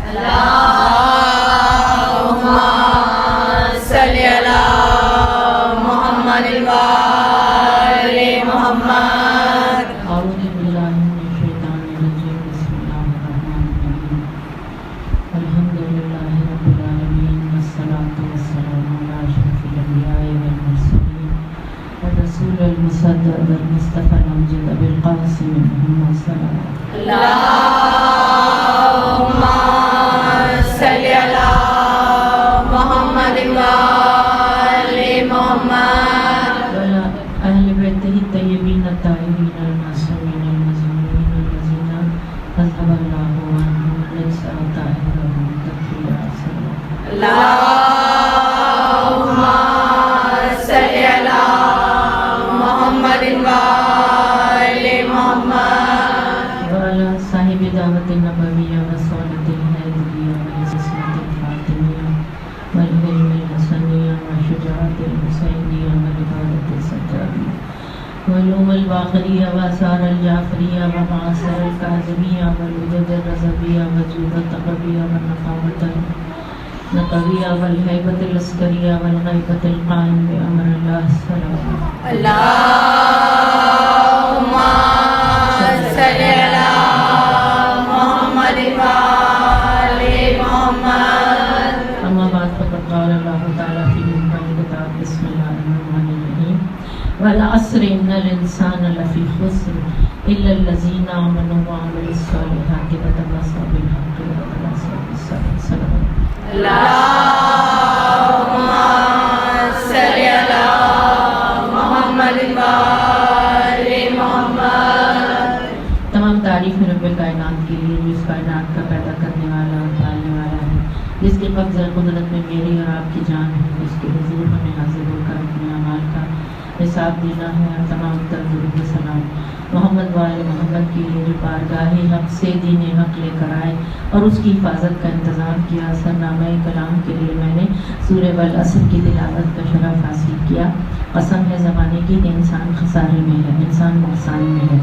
اللهم صل علی محمد وآل محمد. اعوذ باللہ من الشیطان الرجیم. بسم اللہ الرحمن الرحیم. الحمد للہ رب العالمین والصلاة والسلام علی اشرف الانبیاء والمرسلین والرسول المصدق المصطفى الامجد ابی القاسم محمد صلی اللہ علیہ وسلم. اللهم صل علی محمد وآل محمد. وعلی اہل بیتہ الطیبین الطاہرین المعصومین المظلومین الذین اذهب اللہ عنہم الرجس وطہرهم تطہیرا. اللهم صل علی محمد وآل محمد. وعلی صاحب دعوت النبویہ وصولت الحیدریہ والعصمت الفاطمیہ والعلم الحسنیہ وشجاعت الحسینیہ والعبادت السجادیہ وعلوم الباقریہ وآثار الجعفریہ ومعاصر الکاظمیہ والعدد الرضویہ وجود التقویہ والنقاوت النقویہ والہیبت العسکریہ والغیبت القائم بامر اللہ صلی اللہ علیہ وسلم. اللهم صل علی محمد وآل محمد. اما بعد فقد قال اللہ تعالیٰ فی محکم کتاب. بسم اللہ الرحمن الرحیم. والعصر ان الانسان لفی خسر الا الذین آمنوا وعملوا الصالحات وتواصوا بالحق وتواصوا بالصبر. اللهم صل علی محمد وآل محمد. تمام تعریف رب کائنات کے لیے جو اس کائنات کا پیدا کرنے والا اور پالنے والا ہے، جس کے قبضہ قدرت میں میری اور آپ کی جان ہے، جس کے حضور ہمیں حاضر ہو کر اپنے اعمال کا حساب دینا ہے. اور تمام درود و سلام محمد وآل محمد کے لیے جو بارگاہ حق سے دین حق لے کر آئے اور اس کی حفاظت کا انتظام کیا. سرنامہ کلام کے لیے میں نے سورہ والعصر کی تلاوت کا شرف حاصل کیا. قسم ہے زمانے کی کہ انسان خسارے میں ہے، انسان نقصان میں ہے.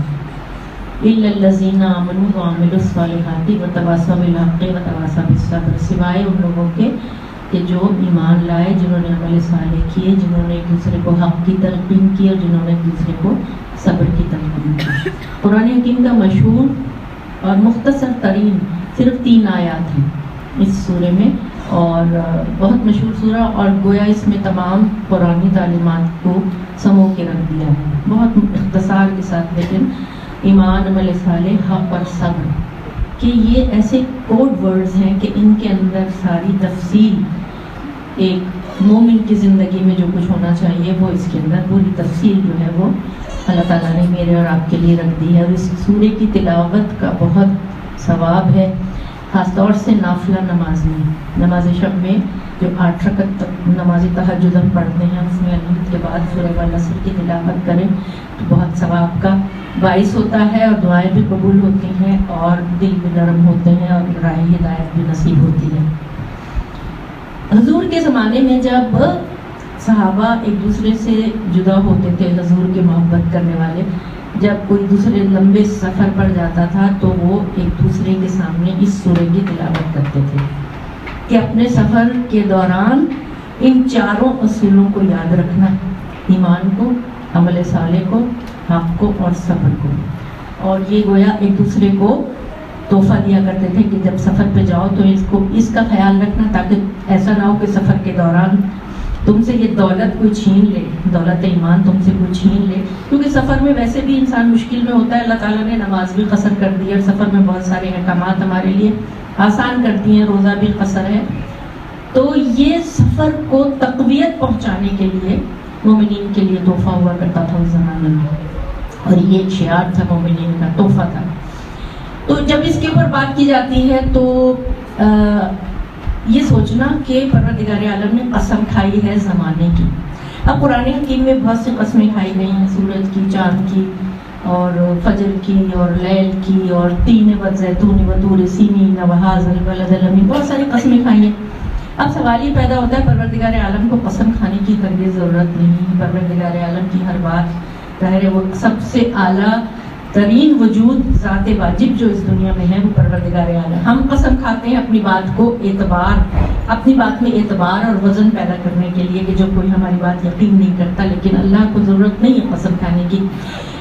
الا الذین آمنوا وعملوا الصالحات وتواصوا بالحق وتواصوا بالصبر. سوائے ان لوگوں کے کہ جو ایمان لائے، جنہوں نے عمل صالح کیے، جنہوں نے ایک دوسرے کو حق کی تلقین کی اور جنہوں نے ایک دوسرے کو صبر کی تلقین کی. قرآن حکیم کا مشہور اور مختصر ترین صرف 3 آیات ہیں اس سورے میں، اور بہت مشہور سورہ، اور گویا اس میں تمام قرآنی تعلیمات کو سمو کے رکھ دیا ہے بہت اختصار کے ساتھ. لیکن ایمان، عمل صالح، حق اور صبر کہ یہ ایسے کوڈ ورڈز ہیں کہ ان کے اندر ساری تفصیل، ایک مومن کی زندگی میں جو کچھ ہونا چاہیے وہ اس کے اندر پوری تفصیل جو ہے وہ اللہ تعالیٰ نے میرے اور آپ کے لیے رکھ دی ہے. اور اس سورے کی تلاوت کا بہت ثواب ہے، خاص طور سے نافلہ نماز میں. نماز شب میں جو 8 رکعت نماز تہجد ہم پڑھتے ہیں، اس میں الحمد کے بعد سورہ والعصر کی تلاوت کریں تو بہت ثواب کا باعث ہوتا ہے، اور دعائیں بھی قبول ہوتی ہیں اور دل بھی نرم ہوتے ہیں اور راہ ہدایت بھی نصیب ہوتی ہے. حضور کے زمانے میں جب صحابہ ایک دوسرے سے جدا ہوتے تھے، حضور کے محبت کرنے والے، جب کوئی دوسرے لمبے سفر پر جاتا تھا تو وہ ایک دوسرے کے سامنے اس سورہ کی تلاوت کرتے تھے کہ اپنے سفر کے دوران ان 4 اصولوں کو یاد رکھنا: ایمان کو، عمل صالح کو، حق کو اور صبر کو. اور یہ گویا ایک دوسرے کو تحفہ دیا کرتے تھے کہ جب سفر پہ جاؤ تو اس کا خیال رکھنا، تاکہ ایسا نہ ہو کہ سفر کے دوران تم سے یہ دولت کوئی چھین لے، دولت ایمان تم سے کوئی چھین لے. کیونکہ سفر میں ویسے بھی انسان مشکل میں ہوتا ہے. اللہ تعالیٰ نے نماز بھی قصر کر دی ہے، اور سفر میں بہت سارے احکامات ہمارے لیے آسان کر دی ہیں، روزہ بھی قصر ہے. تو یہ سفر کو تقویت پہنچانے کے لیے مومنین کے لیے تحفہ ہوا کرتا تھا اس زمانے میں، اور یہ ایک شعار تھا، مومنین کا تحفہ تھا. تو جب اس کے اوپر بات کی جاتی ہے تو یہ سوچنا کہ پروردگار عالم نے قسم کھائی ہے زمانے کی. اب قرآن حکیم میں بہت سی قسمیں کھائی گئی ہیں، سورج کی، چاند کی، اور فجر کی، اور لیل کی، اور تین والزیتون وطور سینین وہذا البلد الامین، بہت ساری قسمیں کھائی ہیں. اب سوال یہ پیدا ہوتا ہے پروردگار عالم کو قسم کھانے کی ہرگز ضرورت نہیں. پروردگار عالم کی ہر بات ظاہر ہے وہ سب سے اعلیٰ ترین وجود ذات واجب جو اس دنیا میں ہے وہ پروردگار عالم. ہم قسم کھاتے ہیں اپنی بات کو اپنی بات میں اعتبار اور وزن پیدا کرنے کے لیے کہ جو کوئی ہماری بات یقین نہیں کرتا, لیکن اللہ کو ضرورت نہیں ہے قسم کھانے کی.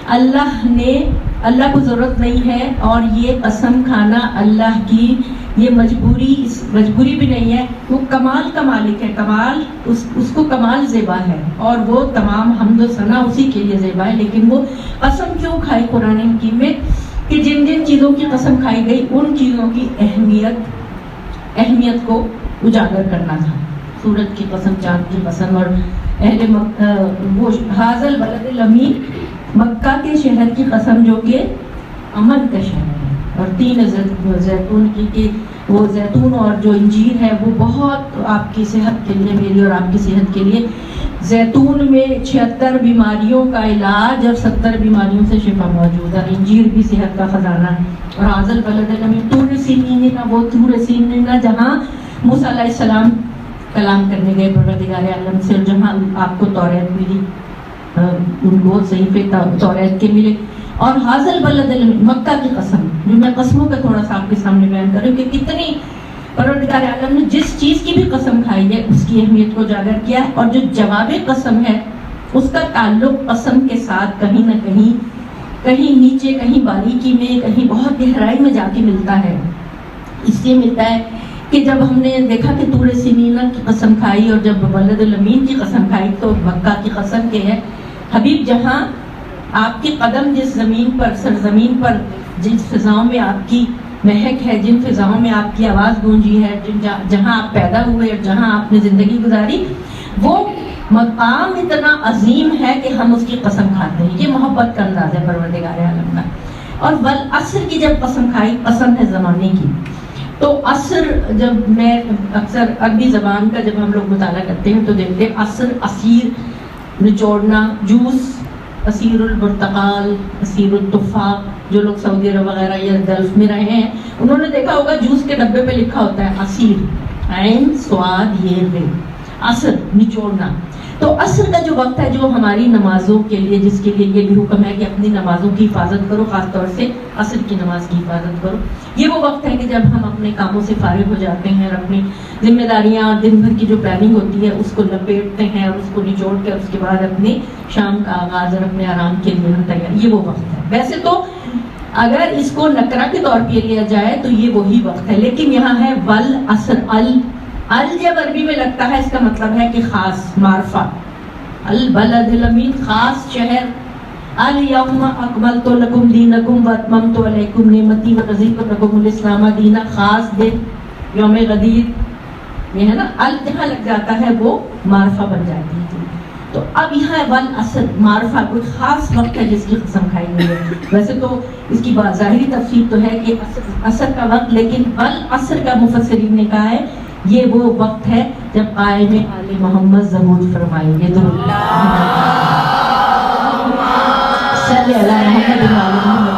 اللہ کو ضرورت نہیں ہے, اور یہ قسم کھانا اللہ کی یہ مجبوری بھی نہیں ہے. وہ کمال کا مالک ہے, کمال اس کو کمال زیبا ہے, اور وہ تمام حمد و ثنا اسی کے لیے زیبا ہے. لیکن وہ قسم کیوں کھائی قرآن حکیم میں کہ جن جن چیزوں کی قسم کھائی گئی ان چیزوں کی اہمیت کو اجاگر کرنا تھا. سورج کی قسم, چاند کی قسم, اور وہ حاضل بلد الامین مکہ کے شہر کی قسم جو کہ امن کا شہر ہے, اور 3 زیتون کی کہ وہ زیتون اور جو انجیر ہے وہ بہت آپ کی صحت کے لیے, میری اور آپ کی صحت کے لیے. زیتون میں 76 بیماریوں کا علاج اور 70 بیماریوں سے شفا موجود ہے. انجیر بھی صحت کا خزانہ ہے. اور حاضل بلد الامین طور سینین کا وہ طور سینین جہاں موسیٰ علیہ السلام کلام کرنے گئے پروردگار عالم سے, اور جہاں آپ کو توریت ملی, ان کو صحیفے توریت کے ملے. اور حاضل بلد مکہ کی قسم, جو میں قسموں کا تھوڑا سا آپ کے سامنے بیان کروں کہ کتنی پروردگار عالم نے جس چیز کی بھی قسم کھائی ہے اس کی اہمیت کو اجاگر کیا ہے. اور جو جواب قسم ہے اس کا تعلق قسم کے ساتھ کہیں نہ کہیں نیچے, کہیں باریکی میں, کہیں بہت گہرائی میں جا کے ملتا ہے. اس لیے ملتا ہے کہ جب ہم نے دیکھا کہ طور سینین کی قسم کھائی اور جب بلد الامین کی قسم کھائی تو مکہ کی قسم کے ہے حبیب, جہاں آپ کے قدم جس زمین پر, سرزمین پر, جس فضاؤں میں آپ کی مہک ہے, جن فضاؤں میں آپ کی آواز گونجی ہے, جہاں آپ پیدا ہوئے اور جہاں آپ نے زندگی گزاری, وہ مقام اتنا عظیم ہے کہ ہم اس کی قسم کھاتے ہیں. یہ محبت کا انداز ہے پروردگار عالم کا. اور والعصر کی جب قسم کھائی, قسم ہے زمانے کی, تو عصر جب میں اکثر عربی زبان کا جب ہم لوگ مطالعہ کرتے ہیں تو دیکھتے ہیں عصر, عصیر, نچوڑنا, جوس, عصیر البرتقال, عصیر التفاح. جو لوگ سعودی عرب وغیرہ یا گلف میں رہے ہیں انہوں نے دیکھا ہوگا جوس کے ڈبے پہ لکھا ہوتا ہے عصیر, عین سواد یہ رے, عصر نچوڑنا. تو عصر کا جو وقت ہے جو ہماری نمازوں کے لیے, جس کے لیے یہ بھی حکم ہے کہ اپنی نمازوں کی حفاظت کرو, خاص طور سے عصر کی نماز کی حفاظت کرو. یہ وہ وقت ہے کہ جب ہم اپنے کاموں سے فارغ ہو جاتے ہیں اور اپنی ذمہ داریاں اور دن بھر کی جو پلاننگ ہوتی ہے اس کو لپیٹتے ہیں اور اس کو نچوڑ کر اس کے بعد اپنے شام کا آغاز اور اپنے آرام کے لیے ہم تیار. یہ وہ وقت ہے. ویسے تو اگر اس کو نکرہ کے طور پہ لیا جائے تو یہ وہی وقت ہے, لیکن یہاں ہے والعصر. ال جب عربی میں لگتا ہے اس کا مطلب ہے کہ خاص, معرفہ. البلد الامین خاص شہر. الیوم اکملت لکم دینکم واتممت علیکم نعمتی ورضیت لکم الاسلام دینا, خاص دن, یوم غدیر. یہ ہے نا, ال جہاں لگ جاتا ہے وہ معرفہ بن جاتی ہے. تو اب یہاں والعصر معرفہ, کوئی خاص وقت ہے جس کی قسم کھائی گئی ہے. ویسے تو اس کی ظاہری تفسیر تو ہے کہ عصر کا وقت, لیکن والعصر کا مفسرین نے کہا ہے یہ وہ وقت ہے جب قائم آل محمد ظہور فرمائیں گے. صلی اللہ محمد.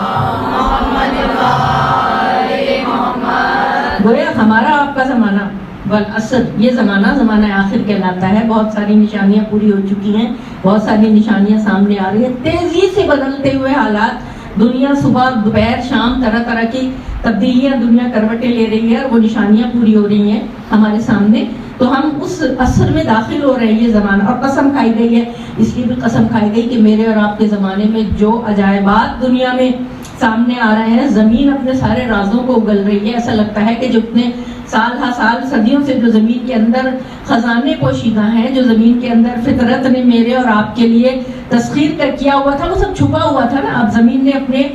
گویا ہمارا آپ کا زمانہ والعصر, یہ زمانہ آخر کہلاتا ہے. بہت ساری نشانیاں پوری ہو چکی ہیں, بہت ساری نشانیاں سامنے آ رہی ہیں. تیزی سے بدلتے ہوئے حالات, دنیا صبح دوپہر شام طرح طرح کی تبدیلیاں دنیا کروٹیں لے رہی ہے, اور وہ نشانیاں پوری ہو رہی ہیں ہمارے سامنے. تو ہم اس عصر میں داخل ہو رہے ہیں. یہ زمانہ, اور قسم کھائی گئی ہے, اس لیے بھی قسم کھائی گئی کہ میرے اور آپ کے زمانے میں جو عجائبات دنیا میں سامنے آ رہے ہیں, زمین اپنے سارے رازوں کو اگل رہی ہے. ایسا لگتا ہے کہ جو اتنے سال ہا سال صدیوں سے جو زمین کے اندر خزانے پوشیدہ ہیں, جو زمین کے اندر فطرت نے میرے اور آپ کے لیے تسخیر کر کیا ہوا تھا, وہ سب چھپا ہوا تھا نا. اب زمین نے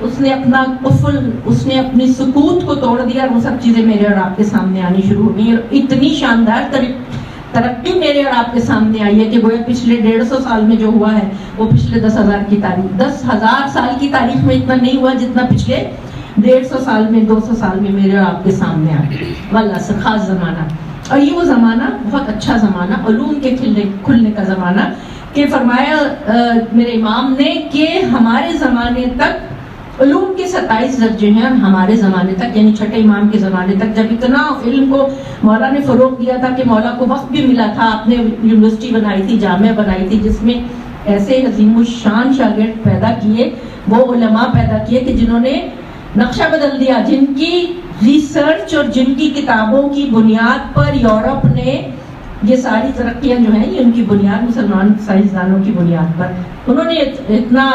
اس نے اپنا قفل, اس نے اپنی سکوت کو توڑ دیا, اور وہ سب چیزیں میرے اور آپ کے سامنے آنی شروع ہو گئی. اور اتنی شاندار ترقی میرے اور آپ کے سامنے آئی ہے کہ گویا پچھلے 150 سال میں جو ہوا ہے وہ پچھلے 10,000 سال کی تاریخ میں اتنا نہیں ہوا جتنا پچھلے 150 سال میں, 200 سال میں میرے اور آپ کے سامنے آیا. والعصر خاص زمانہ. اور یہ وہ زمانہ بہت اچھا زمانہ, علوم کے کھلنے کا زمانہ, کہ فرمایا میرے امام نے کہ ہمارے زمانے تک علوم کے 27 درجے ہیں, اور ہمارے زمانے تک یعنی چھٹے امام کے زمانے تک جب اتنا علم کو مولا نے فروغ دیا تھا کہ مولا کو وقت بھی ملا تھا, آپ نے یونیورسٹی بنائی تھی, جامعہ بنائی تھی, جس میں ایسے عظیم الشان شاگرد پیدا کیے, وہ علماء پیدا کیے کہ جنہوں نے نقشہ بدل دیا، جن کی ریسرچ اور جن کی کتابوں کی بنیاد پر یورپ نے یہ ساری ترقیاں جو ہیں یہ ان کی بنیاد مسلمان سائنسدانوں کی بنیاد پر انہوں نے اتنا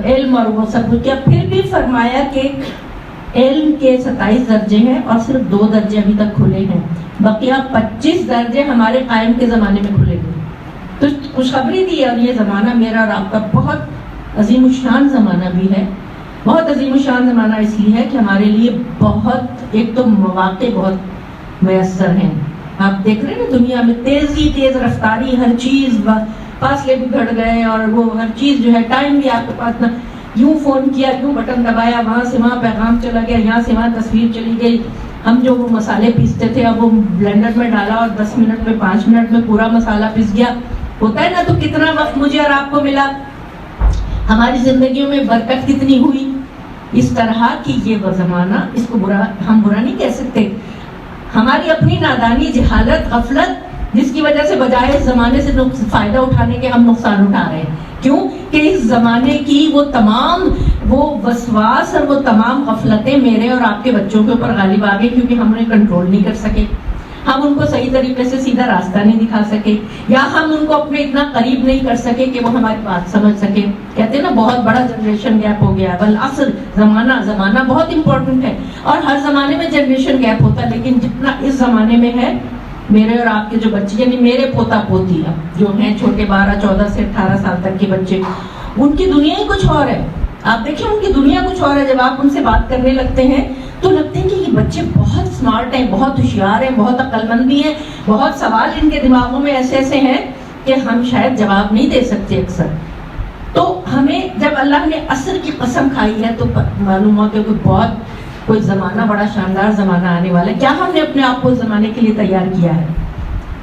علم اور وہ سب کچھ کیا. پھر بھی فرمایا کہ علم کے 27 درجے ہیں اور صرف 2 درجے ابھی تک کھلے ہیں، بقیہ 25 درجے ہمارے قائم کے زمانے میں کھلے گئے. تو خوشخبری دی. اور یہ زمانہ میرا اور آپ کا بہت عظیم الشان زمانہ بھی ہے. بہت عظیم الشان زمانہ اس لیے ہے کہ ہمارے لیے بہت ایک تو مواقع بہت میسر ہیں. آپ دیکھ رہے ہیں نا دنیا میں تیز رفتاری، ہر چیز، فاصلے بھی گھٹ گئے اور وہ ہر چیز جو ہے ٹائم بھی آپ کے پاس نہ، یوں فون کیا، یوں بٹن دبایا، وہاں سے وہاں پیغام چلا گیا، یہاں سے وہاں تصویر چلی گئی. ہم جو وہ مسالے پیستے تھے اب وہ بلینڈر میں ڈالا اور 10 منٹ میں 5 منٹ میں پورا مسالہ پس گیا. ہوتا ہے نا. تو کتنا وقت مجھے اور آپ کو ملا، ہماری زندگیوں میں برکت کتنی ہوئی. اس طرح کی یہ وہ زمانہ، اس کو ہم برا نہیں کہہ سکتے. ہماری اپنی نادانی، جہالت، غفلت، جس کی وجہ سے بجائے اس زمانے سے فائدہ اٹھانے کے ہم نقصان اٹھا رہے ہیں. کیوں کہ اس زمانے کی وہ تمام وہ وسواس اور وہ تمام غفلتیں میرے اور آپ کے بچوں کے اوپر غالب آ گئی، کیونکہ ہم انہیں کنٹرول نہیں کر سکے. ہم ان کو صحیح طریقے سے سیدھا راستہ نہیں دکھا سکے، یا ہم ان کو اپنے اتنا قریب نہیں کر سکے کہ وہ ہماری بات سمجھ سکے. کہتے ہیں نا بہت بڑا جنریشن گیپ ہو گیا. بالعصر زمانہ بہت امپورٹنٹ ہے، اور ہر زمانے میں جنریشن گیپ ہوتا ہے، لیکن جتنا اس زمانے میں ہے، میرے اور آپ کے جو بچے یعنی میرے پوتا پوتی جو ہیں چھوٹے 12 14 سے 18 سال تک کے بچے، ان کی دنیا ہی کچھ اور ہے. آپ دیکھیں ان کی دنیا کچھ اور ہے. جب آپ ان سے بات کرنے لگتے ہیں تو لگتے ہیں کہ یہ بچے بہت سمارٹ ہیں، بہت ہوشیار ہیں، بہت عقل مند بھی ہیں. بہت سوال ان کے دماغوں میں ایسے ہیں کہ ہم شاید جواب نہیں دے سکتے اکثر. تو ہمیں جب اللہ نے عصر کی قسم کھائی ہے تو معلوم ہوا کہ کوئی زمانہ بڑا شاندار زمانہ آنے والا ہے. کیا ہم نے اپنے آپ کو اس زمانے کے لیے تیار کیا ہے؟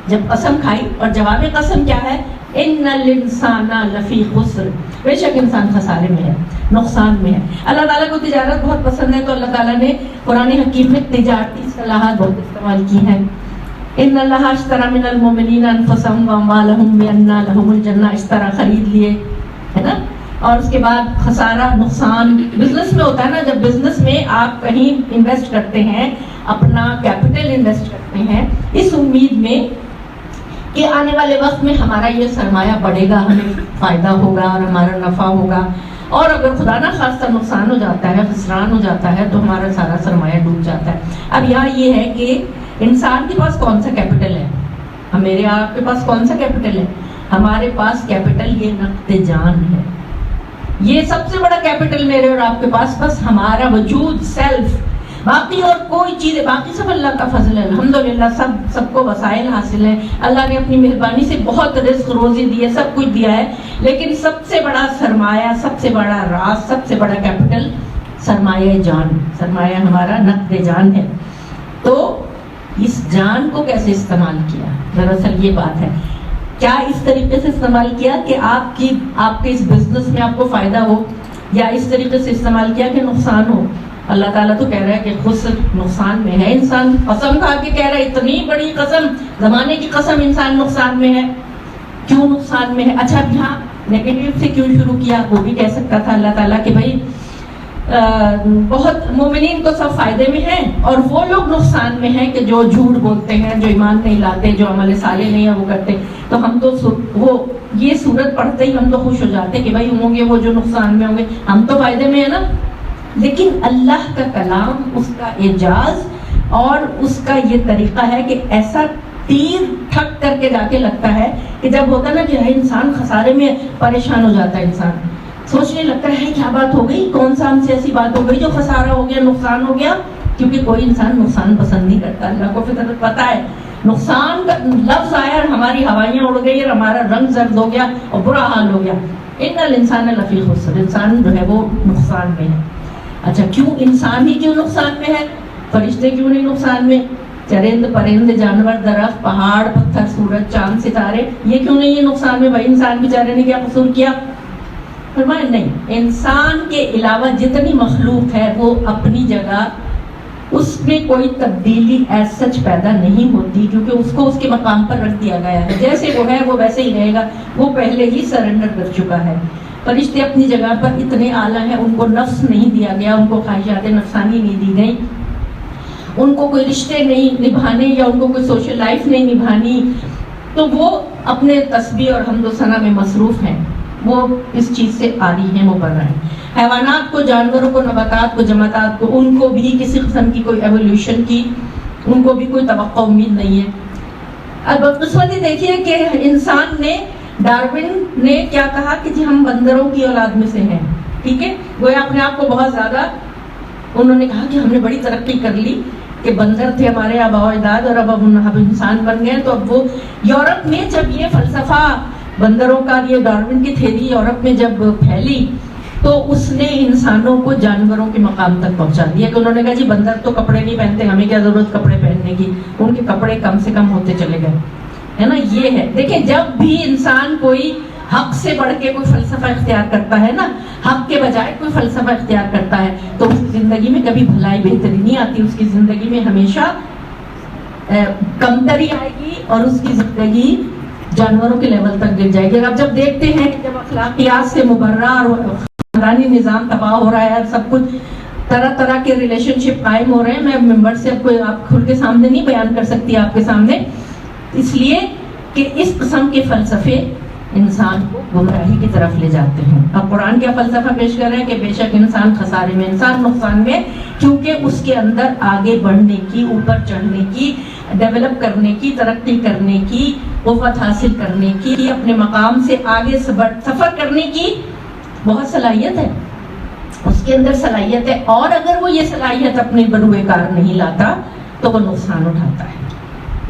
جب قسم کھائی، اور جواب قسم کیا ہے؟ ان الانسان لفی خسر، بے شک انسان خسارے میں ہے، نقصان میں ہے. اللہ تعالیٰ کو تجارت بہت پسند ہے، تو اللہ تعالیٰ نے قرآن حکیم میں تجارتی اصطلاحات بہت استعمال کی ہیں. ان اللہ اشتری من المؤمنین انفسهم واموالهم بان لهم الجنہ، اشترا خرید لیے، ہے نا. اور اس کے بعد خسارہ، نقصان بزنس میں ہوتا ہے نا. جب بزنس میں آپ کہیں انویسٹ کرتے ہیں، اپنا کیپٹل انویسٹ کرتے ہیں اس امید میں کہ آنے والے وقت میں ہمارا یہ سرمایہ بڑھے گا، ہمیں فائدہ ہوگا اور ہمارا نفع ہوگا، اور اگر خدا نہ خواستہ نقصان ہو جاتا ہے، خسران ہو جاتا ہے، تو ہمارا سارا سرمایہ ڈوب جاتا ہے. اب یہاں یہ ہے کہ انسان کے پاس کون سا کیپٹل ہے؟ میرے آپ کے پاس کون سا کیپٹل ہے؟ ہمارے پاس کیپٹل یہ نقد جان ہے. یہ سب سے بڑا کیپٹل میرے اور آپ کے پاس بس ہمارا وجود، سیلف. باقی اور کوئی چیز، باقی سب اللہ کا فضل ہے. الحمدللہ سب کو وسائل حاصل ہیں. اللہ نے اپنی مہربانی سے بہت رزق روزی دی ہے، سب کچھ دیا ہے. لیکن سب سے بڑا سرمایہ، سب سے بڑا راز، سب سے بڑا کیپٹل سرمایہ جان، سرمایہ ہمارا نقد جان ہے. تو اس جان کو کیسے استعمال کیا؟ دراصل یہ بات ہے. کیا اس طریقے سے استعمال کیا کہ آپ کے اس بزنس میں آپ کو فائدہ ہو، یا اس طریقے سے استعمال کیا کہ نقصان ہو؟ اللہ تعالیٰ تو کہہ رہا ہے کہ خسر، نقصان میں ہے انسان. قسم کھا کے کہہ رہا ہے، اتنی بڑی قسم، زمانے کی قسم، انسان نقصان میں ہے. کیوں نقصان میں ہے؟ اچھا یہاں نیگیٹو سے کیوں شروع کیا؟ وہ بھی کہہ سکتا تھا اللہ تعالیٰ کہ بھائی بہت مومنین تو سب فائدے میں ہیں، اور وہ لوگ نقصان میں ہیں کہ جو جھوٹ بولتے ہیں، جو ایمان نہیں لاتے، جو عمل صالح نہیں ہے وہ کرتے. تو ہم تو وہ یہ صورت پڑھتے ہی ہم تو خوش ہو جاتے کہ بھائی ہوں گے وہ جو نقصان میں ہوں گے، ہم تو فائدے میں ہیں نا. لیکن اللہ کا کلام، اس کا اعجاز اور اس کا یہ طریقہ ہے کہ ایسا تیر ٹھک کر کے جا کے لگتا ہے کہ جب ہوتا ہے نا کہ انسان خسارے میں پریشان ہو جاتا ہے، انسان سوچنے لگتا ہے کیا بات ہو گئی، کون سا ہم سے ایسی بات ہو گئی جو خسارہ ہو گیا، نقصان ہو گیا. کیونکہ کوئی انسان نقصان پسند نہیں کرتا. اللہ کو فطرت پتا ہے. نقصان کا لفظ آیا اور ہماری ہوائیاں اڑ گئی اور ہمارا رنگ زرد ہو گیا اور برا حال ہو گیا. ان الانسان لفی خسر، انسان جو ہے وہ نقصان میں ہے. اچھا کیوں انسان ہی کیوں نقصان میں ہے؟ فرشتے کیوں نہیں نقصان میں؟ چرند پرند، جانور، درخت، پہاڑ، پتھر، سورج، چاند، ستارے، یہ کیوں نہیں ہے نقصان میں؟ بھائی انسان بیچارے نے کیا قصور کیا؟ فرمایا نہیں، انسان کے علاوہ جتنی مخلوق ہے وہ اپنی جگہ، اس میں کوئی تبدیلی ایز سچ پیدا نہیں ہوتی، کیونکہ اس کو اس کے مقام پر رکھ دیا گیا ہے. جیسے وہ ہے وہ ویسے ہی رہے گا. وہ پہلے ہی سرنڈر کر چکا ہے. فرشتے اپنی جگہ پر اتنے اعلیٰ ہیں، ان کو نفس نہیں دیا گیا، ان کو خواہشات نفسانی نہیں دی گئی، ان کو کوئی رشتے نہیں نبھانے یا ان کو کوئی سوشل لائف نہیں نبھانی، تو وہ اپنے تسبیح اور حمد و ثنا میں مصروف ہیں، وہ اس چیز سے عاری ہیں، مبرہ ہیں۔ حیوانات کو، جانوروں کو، نباتات کو، جمادات کو، ان کو بھی کسی قسم کی کوئی ایولیوشن کی ان کو بھی کوئی توقع امید نہیں ہے۔ اب بدقسمتی دیکھیے کہ انسان نے، ڈارون نے کیا کہا کہ جی ہم بندروں کی اولاد میں سے ہیں، ٹھیک ہے، گویا اپنے آپ کو بہت زیادہ انہوں نے کہا کہ ہم نے بڑی ترقی کر لی، کہ بندر تھے ہمارے آباء و اجداد اور اب انسان بن گئے۔ تو اب وہ یورپ میں جب یہ فلسفہ بندروں کا، یہ ڈارون کی تھیوری یورپ میں جب پھیلی تو اس نے انسانوں کو جانوروں کے مقام تک پہنچا دیا، کہ انہوں نے کہا جی بندر تو کپڑے نہیں پہنتے، ہمیں کیا ضرورت کپڑے پہننے کی، ان کے کپڑے کم سے کم ہوتے چلے گئے، ہے نا۔ یہ ہے، دیکھیں جب بھی انسان کوئی حق سے بڑھ کے کوئی فلسفہ اختیار کرتا ہے نا، حق کے بجائے کوئی فلسفہ اختیار کرتا ہے، تو اس کی زندگی میں کبھی بھلائی بہتری نہیں آتی، اس کی زندگی میں ہمیشہ کمتری آئے گی اور اس کی زندگی جانوروں کے لیول تک گر جائے گی۔ اب جب دیکھتے ہیں کہ جب اخلاقیات سے مبرہ اور خاندانی نظام تباہ ہو رہا ہے، سب کچھ طرح طرح کے ریلیشن شپ قائم ہو رہے ہیں، میں ممبر سے آپ کھل کے سامنے نہیں بیان کر سکتی آپ کے سامنے، اس لیے کہ اس قسم کے فلسفے انسان کو گمراہی کی طرف لے جاتے ہیں۔ اب قرآن کیا فلسفہ پیش کر رہے ہیں کہ بے شک انسان خسارے میں، انسان نقصان میں، کیونکہ اس کے اندر آگے بڑھنے کی، اوپر چڑھنے کی، ڈیولپ کرنے کی، ترقی کرنے کی، قوت حاصل کرنے کی، اپنے مقام سے آگے سفر کرنے کی بہت صلاحیت ہے، اس کے اندر صلاحیت ہے، اور اگر وہ یہ صلاحیت اپنے بروئے کار نہیں لاتا تو وہ نقصان اٹھاتا ہے،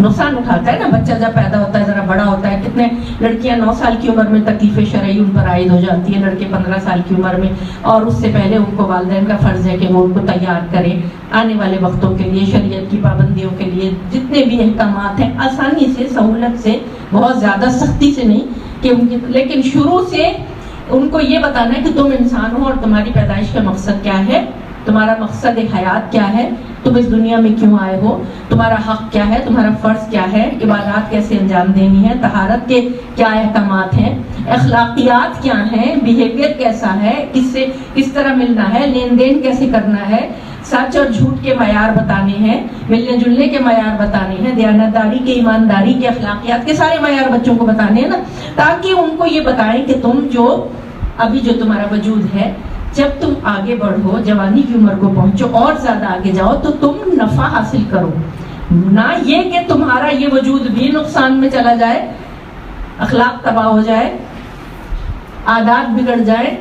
نقصان اٹھاتا ہے نا۔ بچہ جب پیدا ہوتا ہے، ذرا بڑا ہوتا ہے، کتنے لڑکیاں 9 سال کی عمر میں تکلیف شرعی ان پر عائد ہو جاتی ہے، لڑکے 15 سال کی عمر میں، اور اس سے پہلے ان کو والدین کا فرض ہے کہ وہ ان کو تیار کریں آنے والے وقتوں کے لیے، شریعت کی پابندیوں کے لیے، جتنے بھی احکامات ہیں آسانی سے، سہولت سے، بہت زیادہ سختی سے نہیں کہ ان کی، لیکن شروع سے ان کو یہ بتانا ہے کہ تم انسان ہو اور تمہاری پیدائش کا مقصد کیا ہے، تمہارا مقصد حیات کیا ہے، تم اس دنیا میں کیوں آئے ہو، تمہارا حق کیا ہے، تمہارا فرض کیا ہے، عبادات کیسے انجام دینی ہے، طہارت کے کیا احکامات ہیں، اخلاقیات کیا ہیں، بیہیویئر کیسا ہے، کس طرح ملنا ہے، لین دین کیسے کرنا ہے، سچ اور جھوٹ کے معیار بتانے ہیں، ملنے جلنے کے معیار بتانے ہیں، دیانتداری کے، ایمانداری کے، اخلاقیات کے سارے معیار بچوں کو بتانے ہیں نا، تاکہ ان کو یہ بتائیں کہ تم جو ابھی جو تمہارا وجود ہے، جب تم آگے بڑھو، جوانی کی عمر کو پہنچو اور زیادہ آگے جاؤ تو تم نفع حاصل کرو، نہ یہ کہ تمہارا یہ وجود بھی نقصان میں چلا جائے، اخلاق تباہ ہو جائے، عادات بگڑ جائے،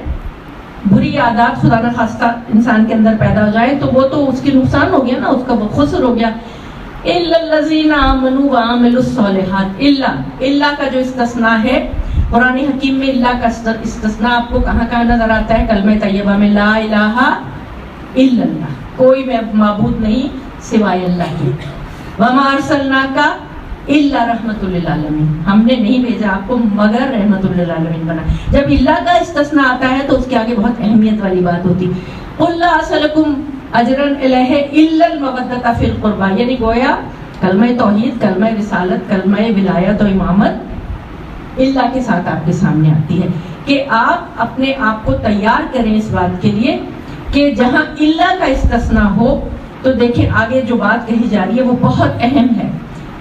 بری عادات خدا نہ خواستہ انسان کے اندر پیدا ہو جائے، تو وہ تو اس کی نقصان ہو گیا نا، اس کا وہ خسر ہو گیا۔ الا الذین آمنوا وعملوا الصالحات، الا کا جو استثناء ہے قرآن حکیم میں، اللہ کا استثناء آپ کو کہاں کہاں نظر آتا ہے؟ کلمہ طیبہ میں، لا الہ الا اللہ، کوئی معبود نہیں سوائے اللہ کے، وما ارسلناک الا رحمۃ للعالمین، ہم نے نہیں بھیجا آپ کو مگر رحمۃ للعالمین بنا۔ جب اللہ کا استثناء آتا ہے تو اس کے آگے بہت اہمیت والی بات ہوتی، قل لا اسألکم اجرا الیہ الا المودۃ فی القربى، یعنی گویا کلمہ توحید، کلمہ رسالت، کلمہ ولایت و امامت اللہ کے ساتھ آپ کے سامنے آتی ہے کہ آپ اپنے آپ کو تیار کریں اس بات کے لیے کہ جہاں اللہ کا استثناء ہو تو دیکھیں آگے جو بات کہی جا رہی ہے وہ بہت اہم ہے،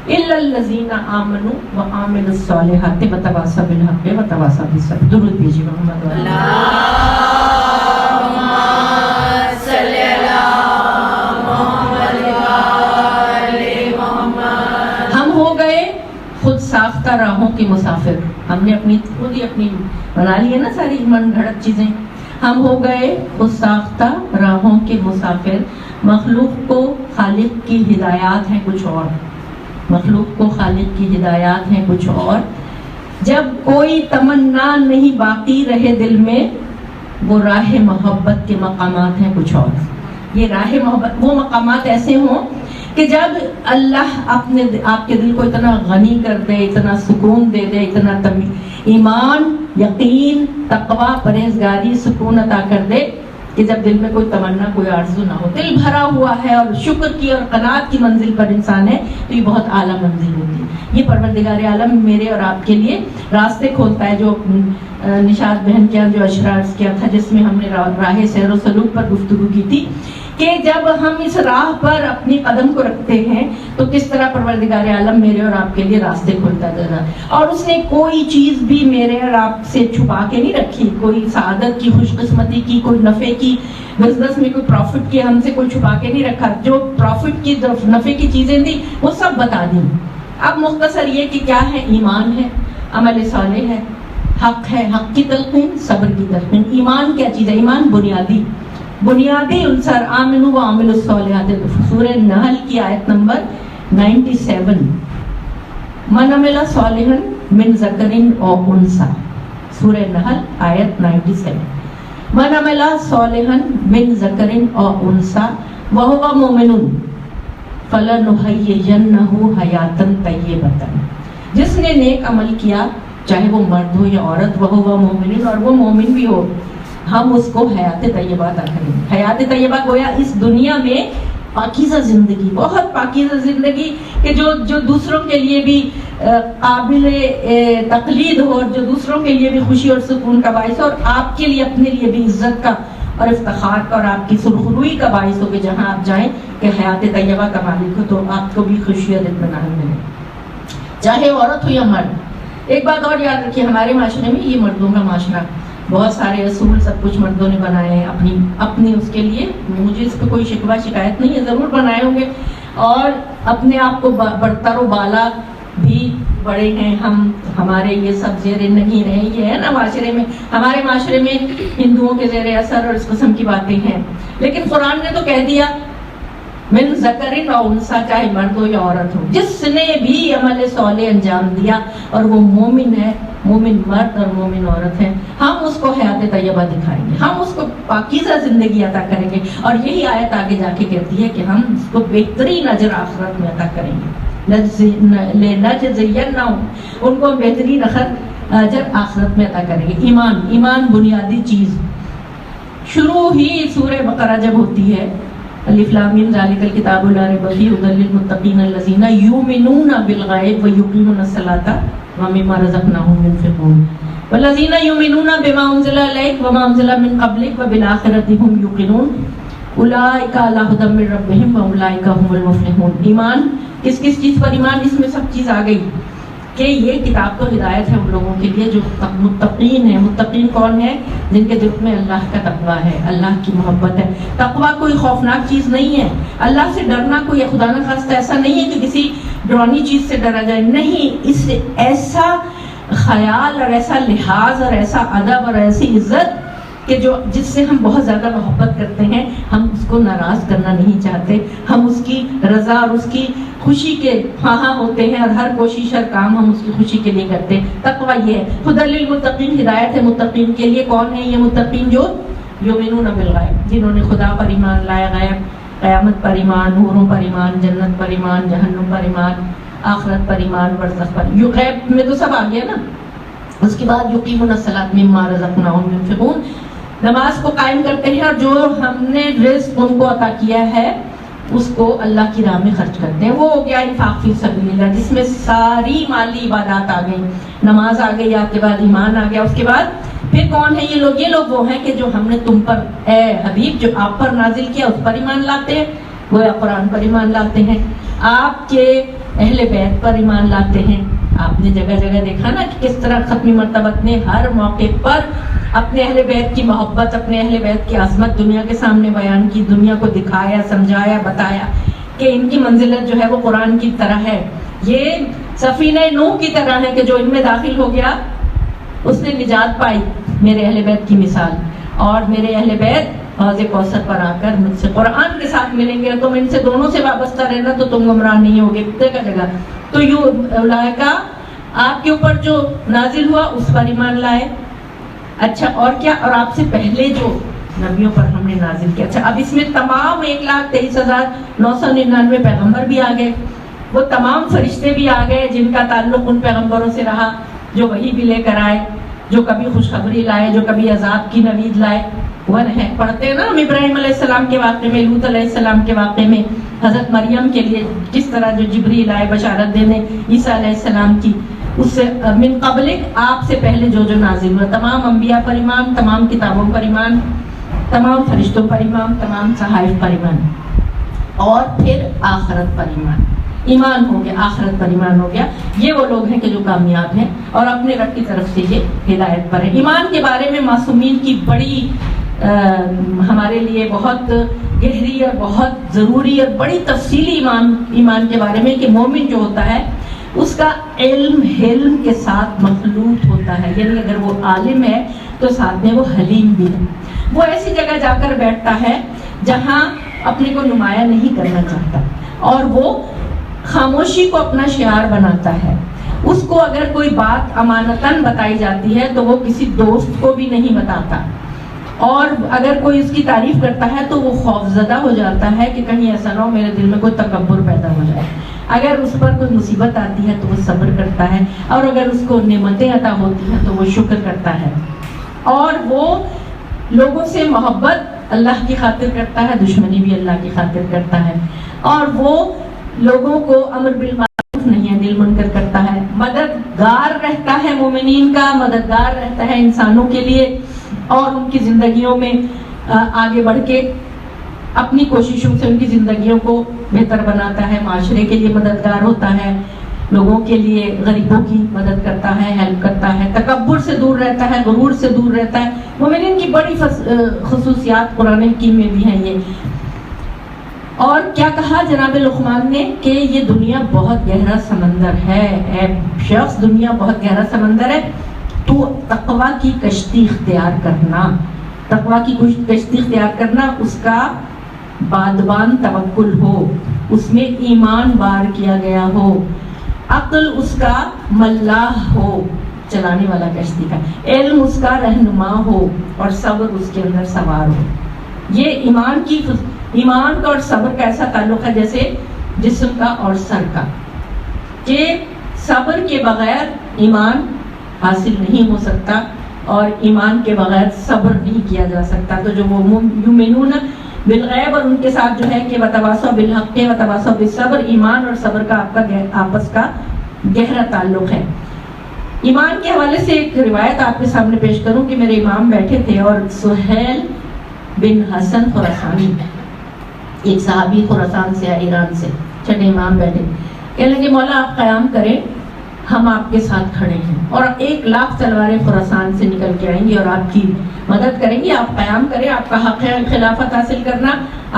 الا الذین آمنوا وعملوا الصالحات وتواصوا بالحق وتواصوا بالصبر۔ درود بھیجیے محمد علیہ۔ اللہم صلی علی محمد وآل محمد۔ ہم ہو گئے خود ساختہ راہوں کے مسافر، ہم نے خود ہی اپنی بنا لی ہے نا ساری من گھڑت چیزیں، ہم ہو گئے خود ساختہ راہوں کے مسافر، مخلوق کو خالق کی ہدایات ہیں کچھ اور، مخلوق کو خالق کی ہدایات ہیں کچھ اور، جب کوئی تمنا نہیں باقی رہے دل میں، وہ راہ محبت کے مقامات ہیں کچھ اور۔ یہ راہ محبت وہ مقامات ایسے ہوں کہ جب اللہ آپ کے دل کو اتنا غنی کر دے، اتنا سکون دے دے، اتنا ایمان، یقین، تقوی، پرہیزگاری، سکون عطا کر دے کہ جب دل میں کوئی تمنا، کوئی آرزو نہ ہو، دل بھرا ہوا ہے اور شکر کی اور قناعت کی منزل پر انسان ہے، تو یہ بہت اعلیٰ منزل ہوتی ہے۔ یہ پروردگار عالم میرے اور آپ کے لیے راستے کھولتا ہے، جو نشاط بہن کے جو اشرار کیا تھا، جس میں ہم نے راہ سیر و سلوک پر گفتگو کی تھی کہ جب ہم اس راہ پر اپنی قدم کو رکھتے ہیں تو کس طرح پروردگار عالم میرے اور آپ کے لیے راستے کھولتا جا، اور اس نے کوئی چیز بھی میرے اور آپ سے چھپا کے نہیں رکھی، کوئی سعادت کی، خوش قسمتی کی، کوئی نفع کی، بزنس میں کوئی پروفٹ کی ہم سے کوئی چھپا کے نہیں رکھا. جو پروفٹ کی نفع کی چیزیں تھیں وہ سب بتا دیں. اب مختصر یہ کہ کیا ہے، ایمان ہے، عمل صالح ہے، حق ہے، حق کی تلقین، صبر کی تلقین. ایمان کیا چیز ہے؟ ایمان بنیادی عنصر آمنوا وعملوا الصالحات. سورہ نحل کی آیت نمبر 97، من عمل صالحا من ذکر او انثى. سورہ نحل آیت 97، من عمل صالحا من ذکر او انثى وهو مؤمن فلنحيينه حیاتا طیبۃ. جس نے نیک عمل کیا، چاہے وہ مرد ہو یا عورت، وهو مؤمن، اور وہ مومن بھی ہو، ہم اس کو حیات طیبہ عطا کریں گے. حیات طیبہ گویا اس دنیا میں پاکیزہ زندگی، بہت پاکیزہ زندگی کہ جو دوسروں کے لیے بھی قابل تقلید ہو، جو دوسروں کے لیے بھی خوشی اور سکون کا باعث ہو، اور آپ کے لیے اپنے لیے بھی عزت کا اور افتخار کا اور آپ کی سرخروئی کا باعث ہو کہ جہاں آپ جائیں کہ حیات طیبہ کا مالک ہو تو آپ کو بھی خوشی اور اطمینان ملے، چاہے عورت ہو یا مرد. ایک بات اور یاد رکھیے، ہمارے معاشرے میں یہ مردوں کا معاشرہ، بہت سارے اصول سب کچھ مردوں نے بنائے ہیں اپنی اس کے لیے. مجھے اس پہ کوئی شکوہ شکایت نہیں ہے، ضرور بنائے ہوں گے، اور اپنے آپ کو برتر و بالا بھی بڑے ہیں ہم، ہمارے یہ سب زیر نہیں رہے. یہ ہے نا معاشرے میں، ہمارے معاشرے میں ہندوؤں کے زیر اثر اور اس قسم کی باتیں ہیں. لیکن قرآن نے تو کہہ دیا من ذکر او انثی، چاہے مرد ہو یا عورت ہو، جس نے بھی عمل صالح انجام دیا اور وہ مومن ہے، مومن مرد اور مومن عورت ہے، ہم اس کو حیات طیبہ دکھائیں گے، ہم اس کو پاکیزہ زندگی عطا کریں گے. اور یہی آیت آگے جا کے کہتی ہے کہ ہم اس کو بہترین اجر آخرت میں عطا کریں گے. لنجزینہم، ان کو بہترین اجر آخرت میں عطا کریں گے. ایمان بنیادی چیز. شروع ہی سورہ بقرہ جب ہوتی ہے، الف لام میم ذالک الکتاب لا ریب فیہ ھدی للمتقین الذین یؤمنون بالغیب ویقیمون الصلاۃ ومما رزقناہم ينفقون والذین یؤمنون بما انزل الیک وما انزل من قبلک وبالآخرۃ ھم یوقنون اولئک علی ھدی من ربہم واولئک ھم المفلحون. ایمان کس چیز پر ایمان؟ اس میں سب چیز آ گئی کہ یہ کتاب تو ہدایت ہے ان لوگوں کے لیے جو متقین ہیں. متقین کون ہے؟ جن کے دل میں اللہ کا تقویٰ ہے، اللہ کی محبت ہے. تقویٰ کوئی خوفناک چیز نہیں ہے. اللہ سے ڈرنا کوئی خدا نہ خواستہ ایسا نہیں ہے کہ کسی ڈرانی چیز سے ڈرا جائے، نہیں. اس سے ایسا خیال اور ایسا لحاظ اور ایسا ادب اور ایسی عزت کہ جس سے ہم بہت زیادہ محبت کرتے ہیں، ہم اس کو ناراض کرنا نہیں چاہتے، ہم اس کی رضا اور اس کی خوشی کے خواہاں ہوتے ہیں، اور ہر کوشش اور کام ہم اس کی خوشی کے لیے کرتے ہیں. تقویٰ یہ ہے. ھدی للمتقین، ہدایت ہے متقین کے لیے. کون ہے یہ متقین؟ جو یؤمنون بالغیب، جنہوں نے خدا پر ایمان لایا، غیب، قیامت پر ایمان، حوروں پر ایمان، جنت پر ایمان، جہنم پر ایمان، آخرت پر ایمان، برزخ پر. یہ غیب میں تو سب آ گیا نا. اس کے بعد یقیمون الصلاۃ مما رزقناہم ينفقون، نماز کو قائم کرتے ہیں اور جو ہم نے رزق ان کو عطا کیا ہے اس کو اللہ کی راہ میں خرچ کرتے ہیں. وہ ہو گیا انفاق فی سبیل اللہ، جس میں ساری مالی عبادات آ گئی. نماز آ گئی، آپ کے بعد ایمان آ گیا. اس کے بعد پھر کون ہے یہ لوگ؟ یہ لوگ وہ ہیں کہ جو ہم نے تم پر، اے حبیب، جو آپ پر نازل کیا اس پر ایمان لاتے ہیں. وہ قرآن پر ایمان لاتے ہیں، آپ کے اہل بیت پر ایمان لاتے ہیں. آپ نے جگہ جگہ دیکھا نا کہ کس طرح ختمی مرتبت نے ہر موقع پر اپنے اہل بیت کی محبت، اپنے اہل بیت کی عظمت دنیا کے سامنے بیان کی، دنیا کو دکھایا، سمجھایا، بتایا کہ ان کی منزلت جو ہے وہ قرآن کی طرح ہے. یہ سفینہ نوح کی طرح ہے کہ جو ان میں داخل ہو گیا اس نے نجات پائی. میرے اہل بیت کی مثال. اور میرے اہل بیت حوض کوثر پر آ کر مجھ سے قرآن کے ساتھ ملیں گے، تم ان سے دونوں سے وابستہ رہنا تو تم گمراہ نہیں ہوگے جگہ جگہ. تو اولئک، آپ کے اوپر جو نازل ہوا اس پر ایمان لائے. اچھا اور کیا؟ اور آپ سے پہلے جو نبیوں پر ہم نے نازل کیا. اچھا اب اس میں تمام 1,23,999 پیغمبر بھی آ گئے، وہ تمام فرشتے بھی آ گئے جن کا تعلق ان پیغمبروں سے رہا، جو وحی بھی لے کر آئے، جو کبھی خوشخبری لائے، جو کبھی عذاب کی نوید لائے. وہ ہے پڑھتے ہیں نا ہم ابراہیم علیہ السلام کے واقعے میں، لوط علیہ السلام کے واقعے میں، حضرت مریم کے لیے کس طرح جو جبریل آئے بشارت دینے عیسیٰ علیہ السلام کی. اس سے من قبلک آپ سے پہلے جو جو نازل ہوا، تمام انبیاء پر ایمان، تمام کتابوں پر ایمان، تمام فرشتوں پر ایمان، تمام صحائف پر ایمان، اور پھر آخرت پر ایمان ہو گیا، آخرت پر ایمان ہو گیا. یہ وہ لوگ ہیں کہ جو کامیاب ہیں اور اپنے رب کی طرف سے یہ ہدایت پر ہے. ایمان کے بارے میں معصومین کی بڑی ہمارے لیے بہت گہری اور بہت ضروری اور بڑی تفصیلی ایمان کے بارے میں کہ مومن جو ہوتا ہے اس کا علم کے ساتھ مخلوط ہوتا ہے. یعنی اگر وہ عالم ہے تو ساتھ میں وہ حلیم بھی ہے. وہ ایسی جگہ جا کر بیٹھتا ہے جہاں اپنے کو نمایاں نہیں کرنا چاہتا، اور وہ خاموشی کو اپنا شعار بناتا ہے. اس کو اگر کوئی بات امانتاً بتائی جاتی ہے تو وہ کسی دوست کو بھی نہیں بتاتا، اور اگر کوئی اس کی تعریف کرتا ہے تو وہ خوفزدہ ہو جاتا ہے کہ کہیں ایسا نہ ہو میرے دل میں کوئی تکبر پیدا ہو جائے. اگر اس پر کوئی مصیبت آتی ہے تو وہ صبر کرتا ہے، اور اگر اس کو نعمتیں عطا ہوتی ہیں تو وہ شکر کرتا ہے. اور وہ لوگوں سے محبت اللہ کی خاطر کرتا ہے، دشمنی بھی اللہ کی خاطر کرتا ہے. اور وہ لوگوں کو امر بالمعروف نہی عن المنکر کرتا ہے. مددگار رہتا ہے مومنین کا، مددگار رہتا ہے انسانوں کے لیے، اور ان کی زندگیوں میں آگے بڑھ کے اپنی کوششوں سے ان کی زندگیوں کو بہتر بناتا ہے. معاشرے کے لیے مددگار ہوتا ہے، لوگوں کے لیے غریبوں کی مدد کرتا ہے، ہیلپ کرتا ہے، تکبر سے دور رہتا ہے، غرور سے دور رہتا ہے. مومنین کی بڑی خصوصیات قرآن حکیم میں بھی ہیں یہ. اور کیا کہا جناب لقمان نے کہ یہ دنیا بہت گہرا سمندر ہے. اے شخص، دنیا بہت گہرا سمندر ہے، تو تقویٰ کی کشتی اختیار کرنا. تقویٰ کی کشتی اختیار کرنا، اس کا بادبان توکل ہو، اس میں ایمان بار کیا گیا ہو، عقل اس کا ملاح ہو، چلانے والا کشتی کا، علم اس کا رہنما ہو، اور صبر اس کے اندر سوار ہو. یہ ایمان کا اور صبر کا ایسا تعلق ہے جیسے جسم کا اور سر کا، کہ صبر کے بغیر ایمان حاصل نہیں ہو سکتا، اور ایمان کے بغیر صبر نہیں کیا جا سکتا. تو جو وہ یؤمنون بالغیب، اور ان کے ساتھ جو ہے کہ وتواصوا بالحق وتواصوا بالصبر، ایمان اور صبر کا آپ کا آپس کا گہرا تعلق ہے. ایمان کے حوالے سے ایک روایت آپ کے سامنے پیش کروں کہ میرے امام بیٹھے تھے، اور سہیل بن حسن خراسانی، ایک صحابی خراسان سے، ایران سے، چھٹے امام بیٹھے، کہنے لگے مولا آپ قیام کریں، ہم آپ کے ساتھ کھڑے ہیں، اور 1,00,000 تلواریں خراسان سے نکل کے آئیں گی اور آپ کی مدد کریں گی. آپ قیام کریں، آپ کا حق ہے خلافت حاصل کرنا،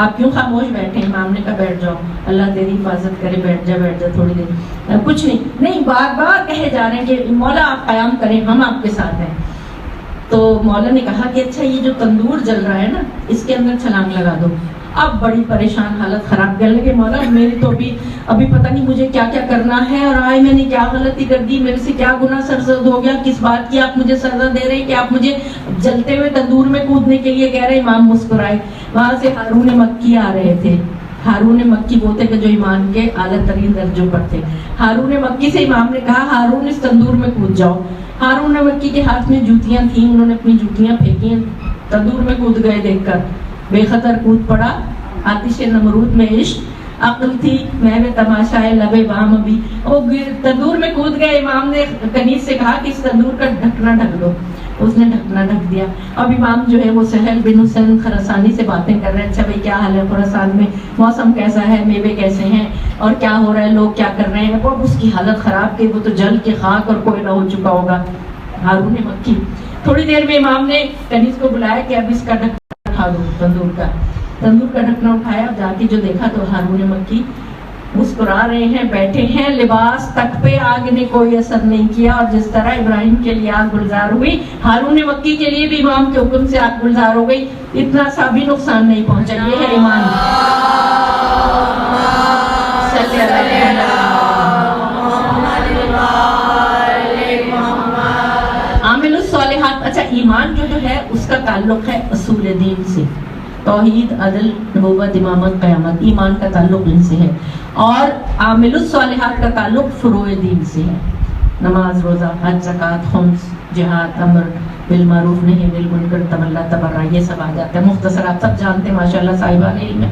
آپ کیوں خاموش بیٹھے؟ امام نے کہا بیٹھ جاؤ، اللہ تیری حفاظت کرے، بیٹھ جا تھوڑی دیر. کچھ نہیں، بار بار کہے جا رہے ہیں کہ مولا آپ قیام کریں، ہم آپ کے ساتھ ہیں. تو مولا نے کہا کہ اچھا یہ جو تندور جل رہا ہے نا، اس کے اندر چھلانگ لگا دو. اب بڑی پریشان حالت خراب کرنے لگے، مولا میری تو ابھی پتہ نہیں مجھے کیا کیا کرنا ہے، اور آئے میں نے کیا غلطی کر دی، میرے سے کیا گناہ سرزد ہو گیا، کس بات کی آپ مجھے سزا دے رہے ہیں کہ آپ مجھے جلتے ہوئے تندور میں کودنے کے لیے کہہ رہے ہیں. امام مسکرائے. وہاں سے ہارون مکی آ رہے تھے. ہارون مکی وہ تھے کہ جو ایمان کے اعلیٰ ترین درجوں پر تھے. ہارون مکی سے امام نے کہا ہارون اس تندور میں کود جاؤ. ہارون مکی کے ہاتھ میں جوتیاں تھیں، انہوں نے اپنی جوتیاں پھینکی، تندور میں کود گئے. دیکھ کر بے خطر کود پڑا. آتش نمرود میں عشق، عقل تھی میں تماشائے لبے بام بھی، وہ تندور میں کود گئے. امام نے کنیز سے کہا کہ اس تندور کا ڈھکنا ڈھک دو. اس نے ڈھکنا ڈھک دیا. اب امام جو ہے وہ سہیل بن حسین خراسانی سے باتیں کر رہے ہیں. اچھا بھائی کیا حال ہے خراسان میں، موسم کیسا ہے، میوے کیسے ہیں، اور کیا ہو رہا ہے، لوگ کیا کر رہے ہیں. اب اس کی حالت خراب کہ وہ تو جل کے خاک اور کوئلہ ہو چکا ہوگا. ہارون مکی. تھوڑی دیر میں امام نے کنیز کو بلایا کہ اب اس کا ڈھکنا اٹھا دو. تندور کا ڈھکنا اٹھایا، جا کے جو دیکھا تو ہارون مکی مسکرا رہے ہیں، بیٹھے ہیں. لباس تک پہ آگ نے کوئی اثر نہیں کیا، اور جس طرح ابراہیم کے لیے آگ گلزار ہوئی، ہارون مکی کے لیے بھی امام کے حکم سے آگ گلزار ہو گئی. اتنا سا بھی نقصان نہیں پہنچا. یہ ہے ایمان. عامل الصالحات. اچھا ایمان جو ہے اس کا تعلق ہے اصول دین سے، توحید، عدل، نبوت، امامت، قیامت. ایمان کا تعلق ان سے ہے. اور عامل الصالحات کا تعلق فروع دین سے ہے، نماز، روزہ، حج، زکوٰۃ، خمس، جہاد، امر بالمعروف، نہی عن المنکر، تولّی، تبرع، یہ سب آ جاتے ہیں. مختصر آپ سب جانتے ہیں ماشاءاللہ صاحبان علم ہے.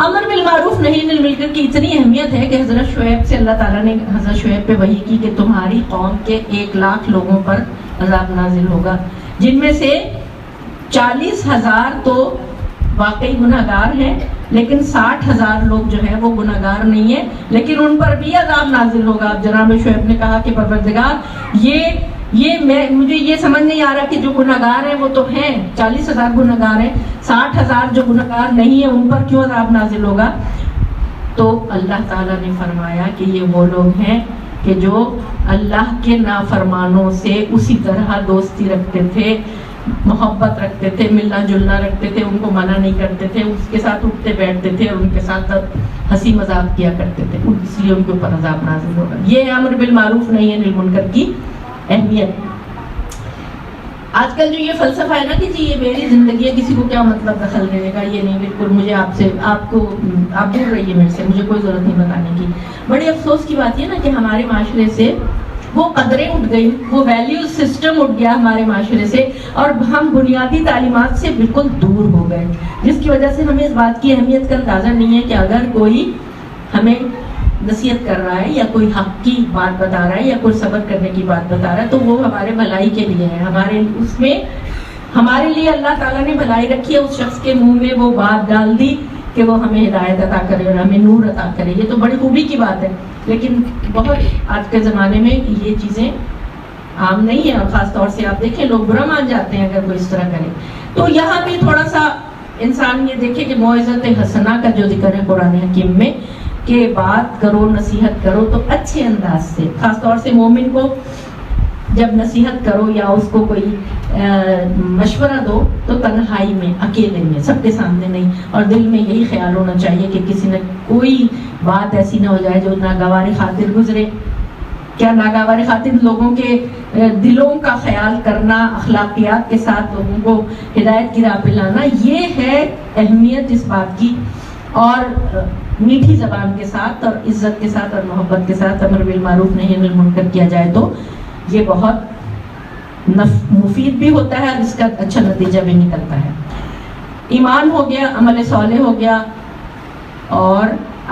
امر بالمعروف نہی عن المنکر کی اتنی اہمیت ہے کہ حضرت شعیب سے اللہ تعالیٰ نے حضرت شعیب پہ وحی کی کہ تمہاری قوم کے 1,00,000 لوگوں پر عذاب نازل ہوگا، جن میں سے 40,000 تو واقعی گناہگار ہیں، لیکن 60,000 لوگ جو ہیں وہ گناہگار نہیں ہیں، لیکن ان پر بھی عذاب نازل ہوگا۔ اب جناب شعیب نے کہا کہ پروردگار مجھے یہ سمجھ نہیں آ رہا کہ جو گناہگار ہیں وہ تو ہیں، 40,000 گناہگار ہیں، 60,000 جو گناہگار نہیں ہیں ان پر کیوں عذاب نازل ہوگا؟ تو اللہ تعالیٰ نے فرمایا کہ یہ وہ لوگ ہیں کہ جو اللہ کے نافرمانوں سے اسی طرح دوستی رکھتے تھے، محبت رکھتے تھے، ملنا جلنا رکھتے تھے، ان کو منع نہیں کرتے تھے، اس کے ساتھ اٹھتے بیٹھتے تھے اور ان کے ساتھ ہنسی مذاق کیا کرتے تھے، اس لیے ان کے اوپر عذاب نازل ہوگا۔ یہ امر بالمعروف نہی عن المنکر کی اہمیت۔ آج کل جو یہ فلسفہ ہے نا کہ جی یہ میری زندگی ہے، کسی کو کیا مطلب دخل دینے کا، یہ نہیں، بالکل مجھے آپ دور رہیے میرے سے، مجھے کوئی ضرورت نہیں بتانے کی۔ بڑی افسوس کی بات یہ نا کہ ہمارے معاشرے سے وہ قدریں اٹھ گئی، وہ ویلیوز سسٹم اٹھ گیا ہمارے معاشرے سے، اور ہم بنیادی تعلیمات سے بالکل دور ہو گئے، جس کی وجہ سے ہمیں اس بات کی اہمیت کا اندازہ نہیں ہے کہ اگر کوئی ہمیں نصیحت کر رہا ہے یا کوئی حق کی بات بتا رہا ہے یا کوئی صبر کرنے کی بات بتا رہا ہے تو وہ ہمارے بھلائی کے لیے ہے، ہمارے لیے اللہ تعالیٰ نے بھلائی رکھی ہے، اس شخص کے منہ میں وہ بات ڈال دی کہ وہ ہمیں ہدایت عطا کرے اور ہمیں نور عطا کرے۔ یہ تو بڑی خوبی کی بات ہے، لیکن بہت آج کے زمانے میں یہ چیزیں عام نہیں ہیں، اور خاص طور سے آپ دیکھیں لوگ برا مان جاتے ہیں اگر کوئی اس طرح کرے۔ تو یہاں بھی تھوڑا سا انسان یہ دیکھے کہ موعظۃ حسنہ کا جو ذکر ہے قرآن حکیم میں کہ بات کرو، نصیحت کرو تو اچھے انداز سے، خاص طور سے مومن کو جب نصیحت کرو یا اس کو کوئی مشورہ دو تو تنہائی میں، اکیلے میں، سب کے سامنے نہیں، اور دل میں یہی خیال ہونا چاہیے کہ کسی نے کوئی بات ایسی نہ ہو جائے جو ناگوار خاطر گزرے۔ کیا ناگوار خاطر لوگوں کے دلوں کا خیال کرنا، اخلاقیات کے ساتھ لوگوں کو ہدایت کی راہ پہ لانا، یہ ہے اہمیت اس بات کی، اور میٹھی زبان کے ساتھ اور عزت کے ساتھ اور محبت کے ساتھ امر بالمعروف نہی عن المنکر کیا جائے تو یہ بہت مفید بھی ہوتا ہے اور اس کا اچھا نتیجہ بھی نکلتا ہے۔ ایمان ہو گیا، عمل صالح ہو گیا، اور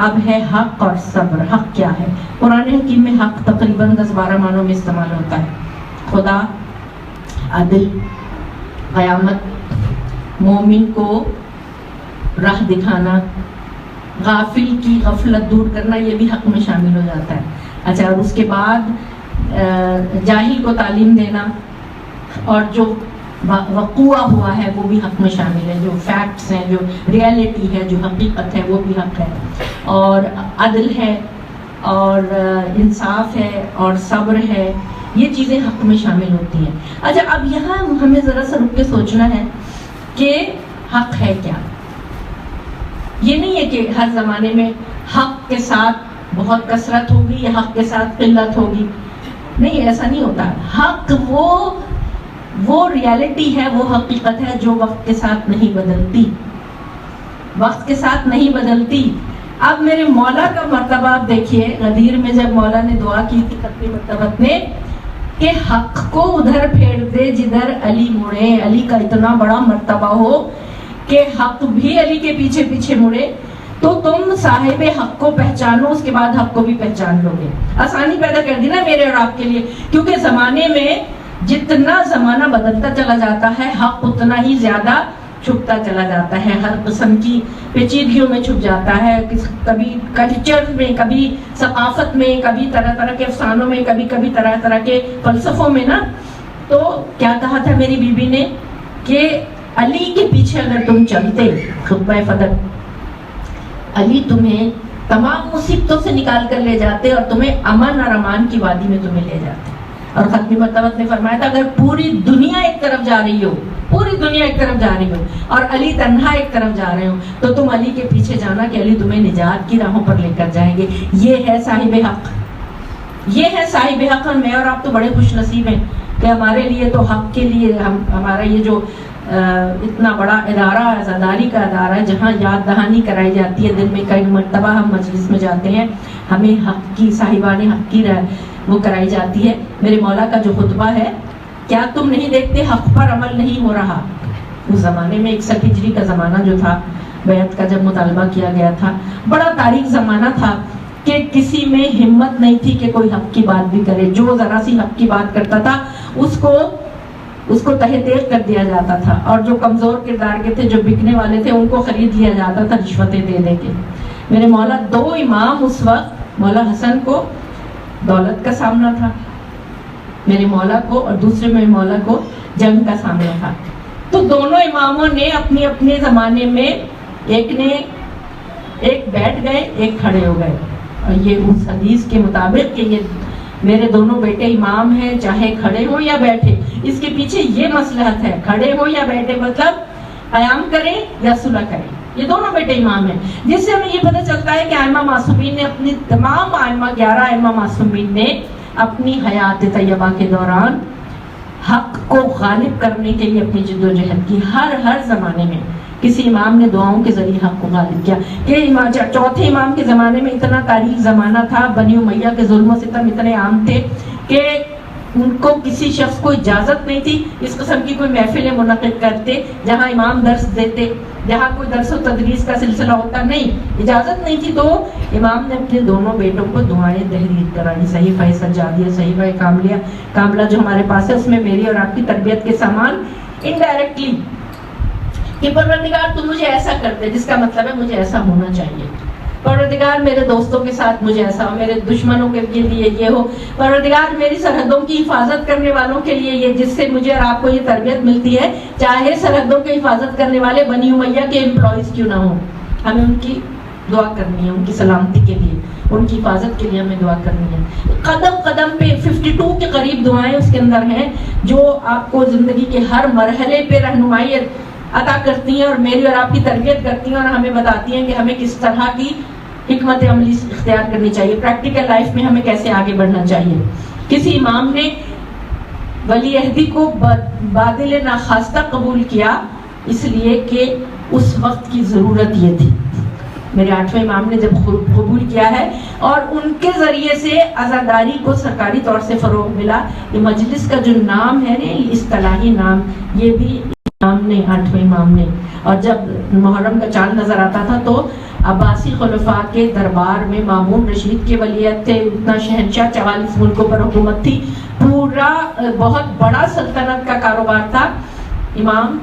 اب ہے حق اور صبر۔ حق کیا ہے؟ قرآن حکیم میں حق تقریباً 10-12 معنوں میں استعمال ہوتا ہے۔ خدا، عدل، قیامت، مومن کو راہ دکھانا، غافل کی غفلت دور کرنا، یہ بھی حق میں شامل ہو جاتا ہے۔ اچھا، اور اس کے بعد جاہل کو تعلیم دینا، اور جو وقوع ہوا ہے وہ بھی حق میں شامل ہے، جو فیکٹس ہیں، جو ریالٹی ہے، جو حقیقت ہے وہ بھی حق ہے، اور عدل ہے، اور انصاف ہے، اور صبر ہے، یہ چیزیں حق میں شامل ہوتی ہیں۔ اچھا، اب یہاں ہمیں ذرا سا رک کے سوچنا ہے کہ حق ہے کیا؟ یہ نہیں ہے کہ ہر زمانے میں حق کے ساتھ بہت کثرت ہوگی یا حق کے ساتھ قلت ہوگی، نہیں، ایسا نہیں ہوتا۔ حق وہ ریالٹی ہے، وہ حقیقت ہے جو وقت کے ساتھ نہیں بدلتی، وقت کے ساتھ نہیں بدلتی۔ اب میرے مولا کا مرتبہ آپ دیکھیے، غدیر میں جب مولا نے دعا کی تھی ختم مرتبت نے کہ حق کو ادھر پھیر دے جدھر علی مڑے، علی کا اتنا بڑا مرتبہ ہو کہ حق بھی علی کے پیچھے پیچھے مڑے، تو تم صاحب حق کو پہچانو، اس کے بعد حق کو بھی پہچان لو گے۔ آسانی پیدا کر دی نا میرے اور آپ کے لیے، کیونکہ زمانے میں جتنا زمانہ بدلتا چلا جاتا ہے حق اتنا ہی زیادہ چھپتا چلا جاتا ہے، ہر قسم کی پیچیدگیوں میں چھپ جاتا ہے، کبھی کلچر میں، کبھی ثقافت میں، کبھی طرح طرح کے افسانوں میں، کبھی طرح طرح کے فلسفوں میں نا۔ تو کیا کہا تھا میری بیوی نے کہ علی کے پیچھے اگر تم چلتے، خطبہ فتح، علی تمہیں تمام مصیبتوں سے نکال کر لے جاتے اور تمہیں امن اور امان کی وادی میں تمہیں لے جاتے۔ اور ختمی مرتبت نے فرمایا تھا اگر پوری دنیا ایک طرف جا رہی ہو، پوری دنیا ایک طرف جا رہی ہو اور علی تنہا ایک طرف جا رہے ہو، تو تم علی کے پیچھے جانا کہ علی تمہیں نجات کی راہوں پر لے کر جائیں گے۔ یہ ہے صاحب حق، یہ ہے صاحب حق۔ اور میں اور آپ تو بڑے خوش نصیب ہیں کہ ہمارے لیے تو حق کے لیے ہمارا یہ جو اتنا بڑا ادارہ، عزاداری کا ادارہ ہے جہاں یاد دہانی کرائی جاتی ہے، دن میں کئی مرتبہ ہم مجلس میں جاتے ہیں، ہمیں حق کی، صاحبان حق کی وہ کرائی جاتی ہے۔ میرے مولا کا جو خطبہ ہے، کیا تم نہیں دیکھتے حق پر عمل نہیں ہو رہا؟ اس زمانے میں 61 ہجری کا زمانہ جو تھا، بیعت کا جب مطالبہ کیا گیا تھا، بڑا تاریک زمانہ تھا کہ کسی میں ہمت نہیں تھی کہ کوئی حق کی بات بھی کرے. جو ذرا سی حق کی بات کرتا تھا اس کو تہہ تیغ کر دیا جاتا تھا، اور جو کمزور کردار کے تھے، جو بکنے والے تھے، ان کو خرید لیا جاتا تھا رشوتیں دے دے کے. میرے مولا 2 امام اس وقت، مولا حسن کو دولت کا سامنا تھا میرے مولا کو، اور دوسرے میں مولا کو جنگ کا سامنا تھا. تو دونوں اماموں نے اپنے اپنے زمانے میں ایک بیٹھ گئے، ایک کھڑے ہو گئے. اور یہ اس حدیث کے مطابق کہ یہ میرے دونوں بیٹے امام ہیں، چاہے کھڑے ہو یا بیٹھے. اس کے پیچھے یہ مصلحت ہے، کھڑے ہو یا بیٹھے، مطلب قیام کریں یا صلح کریں. یہ دونوں بیٹے امام ہیں، جس سے ہمیں یہ پتہ چلتا ہے کہ ائمہ معصومین نے اپنی تمام 11 ائمہ معصومین نے اپنی حیات طیبہ کے دوران حق کو غالب کرنے کے لیے اپنی جد و جہد کی. ہر زمانے میں کسی امام نے دعاؤں کے ذریعے حق کو غالب کیا. کہ چوتھے امام کے زمانے میں اتنا تاریک زمانہ تھا، بنی امیہ کے ظلم و ستم اتنے عام تھے کہ ان کو کسی شخص کو اجازت نہیں تھی اس قسم کی کوئی محفلیں منعقد کرتے جہاں امام درس دیتے، جہاں کوئی درس و تدریس کا سلسلہ ہوتا. نہیں، اجازت نہیں تھی. تو امام نے اپنے دونوں بیٹوں کو دعائیں تحریر کرانی. صحیفہ سجادیہ، صحیفہ کاملہ جو ہمارے پاس ہے، اس میں میری اور آپ کی تربیت کے سامان انڈائریکٹلی کہ پروردگار تم مجھے ایسا کر دے، جس کا مطلب ہے مجھے ایسا ہونا چاہیے. پروردگار میرے دوستوں کے ساتھ مجھے ایسا ہو، میرے دشمنوں کے لیے یہ ہو. پروردگار میری سرحدوں کی حفاظت کرنے والوں کے لیے یہ، جس سے مجھے اور آپ کو یہ تربیت ملتی ہے، چاہے سرحدوں کی حفاظت کرنے والے بنی امیہ کے امپلائیز کیوں نہ ہوں، ہمیں ان کی دعا کرنی ہے، ان کی سلامتی کے لیے، ان کی حفاظت کے لیے ہمیں دعا کرنی ہے. قدم قدم پہ 52 کے قریب دعائیں اس کے اندر ہیں جو آپ کو زندگی کے ہر مرحلے پہ رہنمائی عطا کرتی ہیں اور میری اور آپ کی تربیت کرتی ہیں، اور ہمیں بتاتی ہیں کہ ہمیں کس طرح کی حکمت عملی اختیار کرنی چاہیے، پریکٹیکل لائف میں ہمیں کیسے آگے بڑھنا چاہیے. کسی امام نے ولی عہدی کو بادل ناخواستہ قبول کیا اس لیے کہ اس وقت کی ضرورت یہ تھی. میرے 8ویں امام نے جب قبول کیا ہے اور ان کے ذریعے سے عزاداری کو سرکاری طور سے فروغ ملا. یہ مجلس کا جو نام ہے نا، اصطلاحی نام، یہ بھی امام نے، 8ویں امام نے. اور جب محرم کا چاند نظر آتا تھا تو عباسی خلفاء کے دربار میں مامون رشید کے ولیعہد تھے. اتنا شہنشاہ، 44 ملکوں پر حکومت تھی، پورا بہت بڑا سلطنت کا کاروبار تھا. امام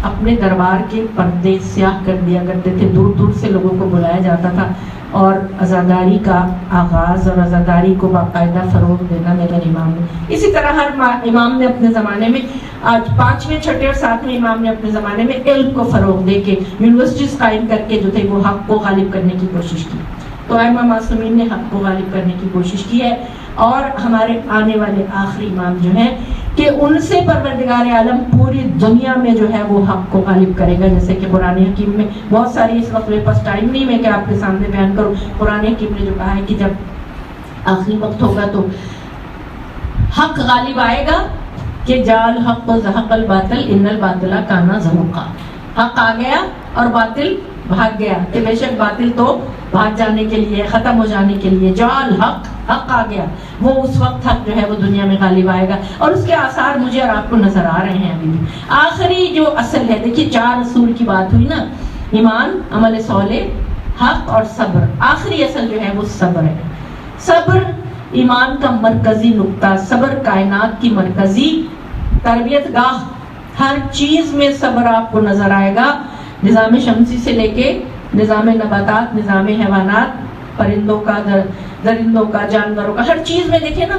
اپنے دربار کے پردے سیاہ کر دیا کرتے تھے، دور دور سے لوگوں کو بلایا جاتا تھا، اور عزاداری کا آغاز اور عزاداری کو باقاعدہ فروغ دینا میرے امام نے. اسی طرح ہر امام نے اپنے زمانے میں، آج 5ویں، 6ٹھے اور 7ویں امام نے اپنے زمانے میں علم کو فروغ دے کے یونیورسٹیز قائم کر کے جو تھے وہ حق کو غالب کرنے کی کوشش کی. تو ائمہ معصومین نے حق کو غالب کرنے کی کوشش کی ہے. اور ہمارے آنے والے آخری امام جو ہیں کہ ان سے پروردگار عالم پوری دنیا میں جو ہے وہ حق کو غالب کرے گا. جیسے کہ قرآن حکیم میں بہت ساری، اس وقت میرے پاس ٹائم نہیں میں کہ آپ کے سامنے بیان کروں. قرآن حکیم نے جو کہا ہے کہ جب آخری وقت ہوگا تو حق غالب آئے گا کہ جال حق و زحق الباطل ان الباطل کانا زہوقا. حق آ گیا اور باطل بھاگ گیا، کہ بے شک باطل تو بھاگ جانے کے لیے، ختم ہو جانے کے لیے. جال حق آ گیا، وہ اس وقت حق جو ہے وہ دنیا میں غالب آئے گا. اور اس کے آثار مجھے اور آپ کو نظر آ رہے ہیں ابھی بھی. آخری جو اصل ہے، دیکھیے 4 اصول کی بات ہوئی نا، ایمان، عمل صالح، حق اور صبر. آخری اصل جو ہے وہ صبر ہے. صبر ایمان کا مرکزی نقطہ، صبر کائنات کی مرکزی تربیت گاہ. ہر چیز میں صبر آپ کو نظر آئے گا، نظام شمسی سے لے کے نظام نباتات، نظام حیوانات، پرندوں کا، درندوں کا، جانوروں کا، ہر چیز میں دیکھیں نا.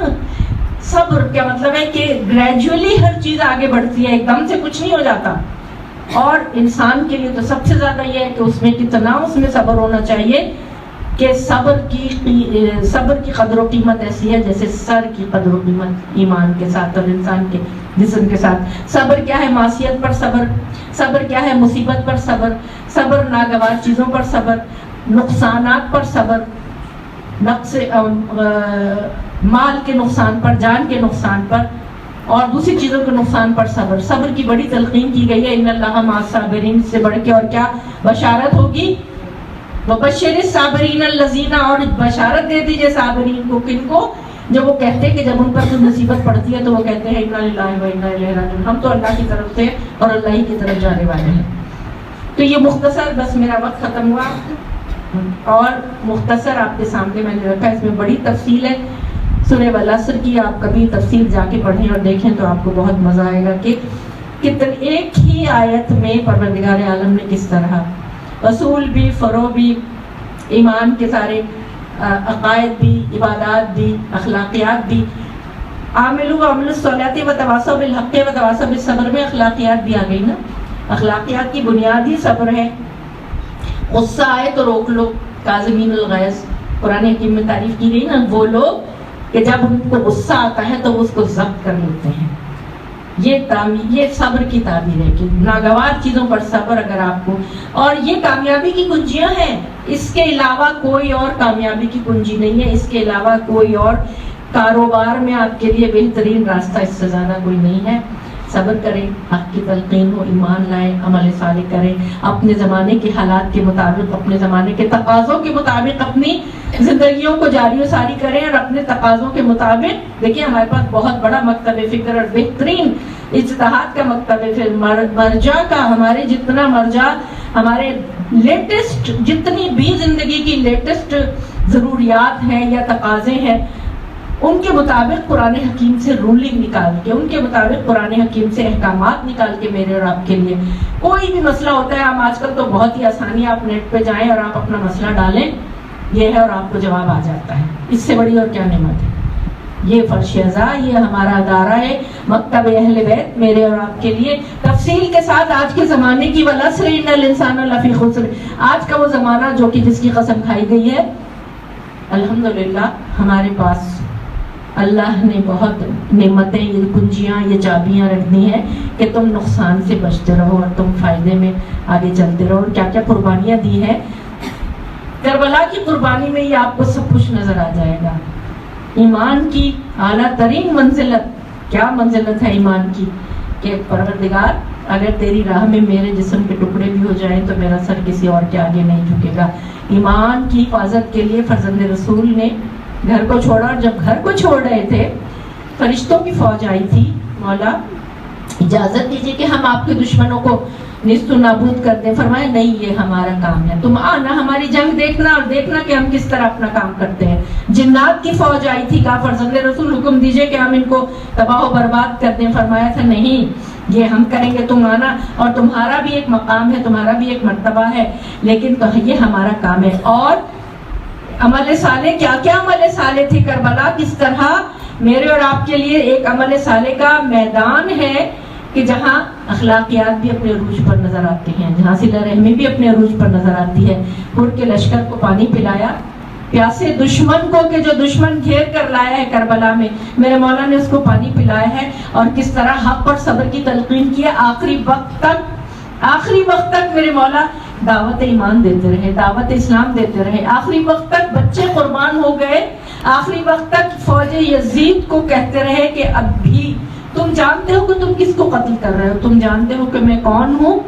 صبر کیا مطلب ہے کہ گریجولی ہر چیز آگے بڑھتی ہے، ایک دم سے کچھ نہیں ہو جاتا. اور انسان کے لیے تو سب سے زیادہ یہ ہے کہ اس میں کتنا اس میں صبر ہونا چاہیے کہ صبر کی قدر و قیمت ایسی ہے جیسے سر کی قدر و قیمت ایمان کے ساتھ اور انسان کے جسم کے ساتھ. صبر کیا ہے؟ معصیت پر صبر. صبر کیا ہے؟ مصیبت پر صبر. صبر ناگوار چیزوں پر صبر، نقصانات پر صبر، نقص مال کے نقصان پر، جان کے نقصان پر اور دوسری چیزوں کے نقصان پر صبر. صبر کی بڑی تلقین کی گئی ہے، ان اللہ مع الصابرین سے بڑھ کے اور کیا بشارت ہوگی؟ وبشر الصابرین الذین، اور بشارت دے دیجئے صابرین کو. کن کو؟ جب وہ کہتے ہیں کہ جب ان پر کوئی مصیبت پڑتی ہے تو وہ کہتے ہیں انا للہ و انا الیہ راجعون، ہم تو اللہ کی طرف سے اور اللہ ہی کی طرف جانے والے ہیں. تو یہ مختصر، بس میرا وقت ختم ہوا اور مختصر آپ کے سامنے میں نے رکھا. اس میں بڑی تفصیل ہے سورہ والعصر کی. آپ کبھی تفصیل جا کے پڑھیں اور دیکھیں تو آپ کو بہت مزہ آئے گا کہ ایک ہی آیت میں پروردگار عالم نے کس طرح اصول بھی، فروع بھی، ایمان کے سارے عقائد بھی، عبادات بھی، اخلاقیات بھی، عاملوا وعملوا الصالحات وتواصوا بالحق وتواصوا بالصبر میں اخلاقیات بھی آ گئی نا. اخلاقیات کی بنیاد ہی صبر ہے. غصہ آئے تو روک لو، کاظمین الغیظ قرآن حکیم میں تعریف کی گئی نا. وہ لوگ کہ جب ان کو غصہ آتا ہے تو وہ اس کو ضبط کر لیتے ہیں. یہ صبر کی تعبیر ہے کہ ناگوار چیزوں پر صبر اگر آپ کو، اور یہ کامیابی کی کنجیاں ہیں. اس کے علاوہ کوئی اور کامیابی کی کنجی نہیں ہے. اس کے علاوہ کوئی اور کاروبار میں آپ کے لیے بہترین راستہ اس سے زیادہ کوئی نہیں ہے. صبر کریں، حق کی تلقین ہو، ایمان لائیں، عمل صالح کریں، اپنے زمانے کے حالات کے مطابق، اپنے زمانے کے تقاضوں کے مطابق اپنی زندگیوں کو جاری و ساری کریں. اور اپنے تقاضوں کے مطابق دیکھیں ہمارے پاس بہت بڑا مکتب فکر اور بہترین اجتہاد کا مکتب ہے. مرجع کا ہمارے جتنا مرجع، ہمارے لیٹسٹ جتنی بھی زندگی کی لیٹسٹ ضروریات ہیں یا تقاضے ہیں، ان کے مطابق قرآن حکیم سے رولنگ نکال کے، ان کے مطابق قرآن حکیم سے احکامات نکال کے میرے اور آپ کے لیے کوئی بھی مسئلہ ہوتا ہے. ہم آج کل تو بہت ہی آسانی، آپ نیٹ پہ جائیں اور آپ اپنا مسئلہ ڈالیں، یہ ہے اور آپ کو جواب آ جاتا ہے. اس سے بڑی اور کیا نعمت ہے. یہ فرش ازا، یہ ہمارا ادارہ ہے مکتب اہل بیت میرے اور آپ کے لیے تفصیل کے ساتھ. آج کے زمانے کی والعصر ان الانسان لفی خسر، آج کا وہ زمانہ جو کہ جس کی قسم کھائی گئی ہے، الحمدللہ ہمارے پاس اللہ نے بہت نعمتیں، یہ کنجیاں، یہ چابیاں رکھ دی ہیں کہ تم نقصان سے بچتے رہو اور تم فائدے میں آگے چلتے رہو. اور کیا کیا قربانیاں دی ہیں. کربلا کی قربانی میں یہ آپ کو سب کچھ نظر آ جائے گا. ایمان کی اعلیٰ ترین منزلت، کیا منزلت ہے ایمان کی کہ پروردگار اگر تیری راہ میں میرے جسم کے ٹکڑے بھی ہو جائیں تو میرا سر کسی اور کے آگے نہیں جھکے گا. ایمان کی حفاظت کے لیے فرزند رسول نے گھر کو چھوڑا، اور جب گھر کو چھوڑ رہے تھے فرشتوں کی فوج آئی تھی. مولا اجازت دیجیے کہ ہم آپ کے دشمنوں کو نیست و نابود کر دیں. فرمایا نہیں، یہ ہمارا کام ہے، تم آنا ہماری جنگ دیکھنا اور دیکھنا کہ ہم کس طرح اپنا کام کرتے ہیں. جنات کی فوج آئی تھی، کہا فرزند رسول حکم دیجیے کہ ہم ان کو تباہ و برباد کر دیں. فرمایا تھا نہیں، یہ ہم کریں گے، تم آنا، اور تمہارا بھی ایک مقام ہے، تمہارا بھی ایک مرتبہ ہے، لیکن تو یہ ہمارا کام ہے. اور عمل صالح، کیا کیا عمل صالح تھی کربلا، کس طرح میرے اور آپ کے لیے ایک عمل صالح کا میدان ہے کہ جہاں اخلاقیات بھی اپنے عروج پر نظر آتے ہیں، جہاں صلہ رحمی بھی اپنے عروج پر نظر آتی ہے. ہر کے لشکر کو پانی پلایا، پیاسے دشمن کو کہ جو دشمن گھیر کر لایا ہے کربلا میں، میرے مولا نے اس کو پانی پلایا ہے. اور کس طرح حق پر صبر کی تلقین کی ہے. آخری وقت تک میرے مولا دعوت ایمان دیتے رہے، دعوت اسلام دیتے رہے. آخری وقت تک بچے قربان ہو گئے. آخری وقت تک فوج یزید کو کہتے رہے کہ اب بھی تم جانتے ہو کہ تم کس کو قتل کر رہے ہو، تم جانتے ہو کہ میں کون ہوں.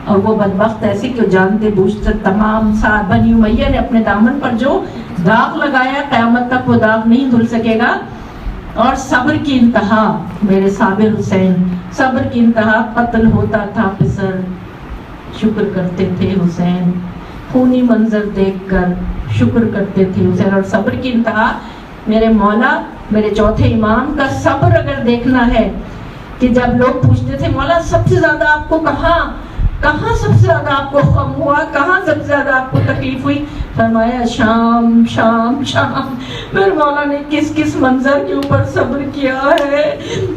اور وہ بدبخت ایسے کہ جانتے بوجھتے تمام بنی امیہ نے اپنے دامن پر جو داغ لگایا، قیامت تک وہ داغ نہیں دھل سکے گا. اور صبر کی انتہا میرے صابر حسین، صبر کی انتہا، قتل ہوتا تھا پسر شکر کرتے تھے حسین، خونی منظر دیکھ کر شکر کرتے تھے حسین. اور صبر کی انتہا میرے مولا، میرے چوتھے امام کا صبر اگر دیکھنا ہے کہ جب لوگ پوچھتے تھے مولا سب سے زیادہ آپ کو کہاں سب سے زیادہ آپ کو غم ہوا، کہاں سب سے زیادہ آپ کو تکلیف ہوئی، فرمایا شام شام شام. میرے مولا نے کس کس منظر کے اوپر صبر کیا ہے،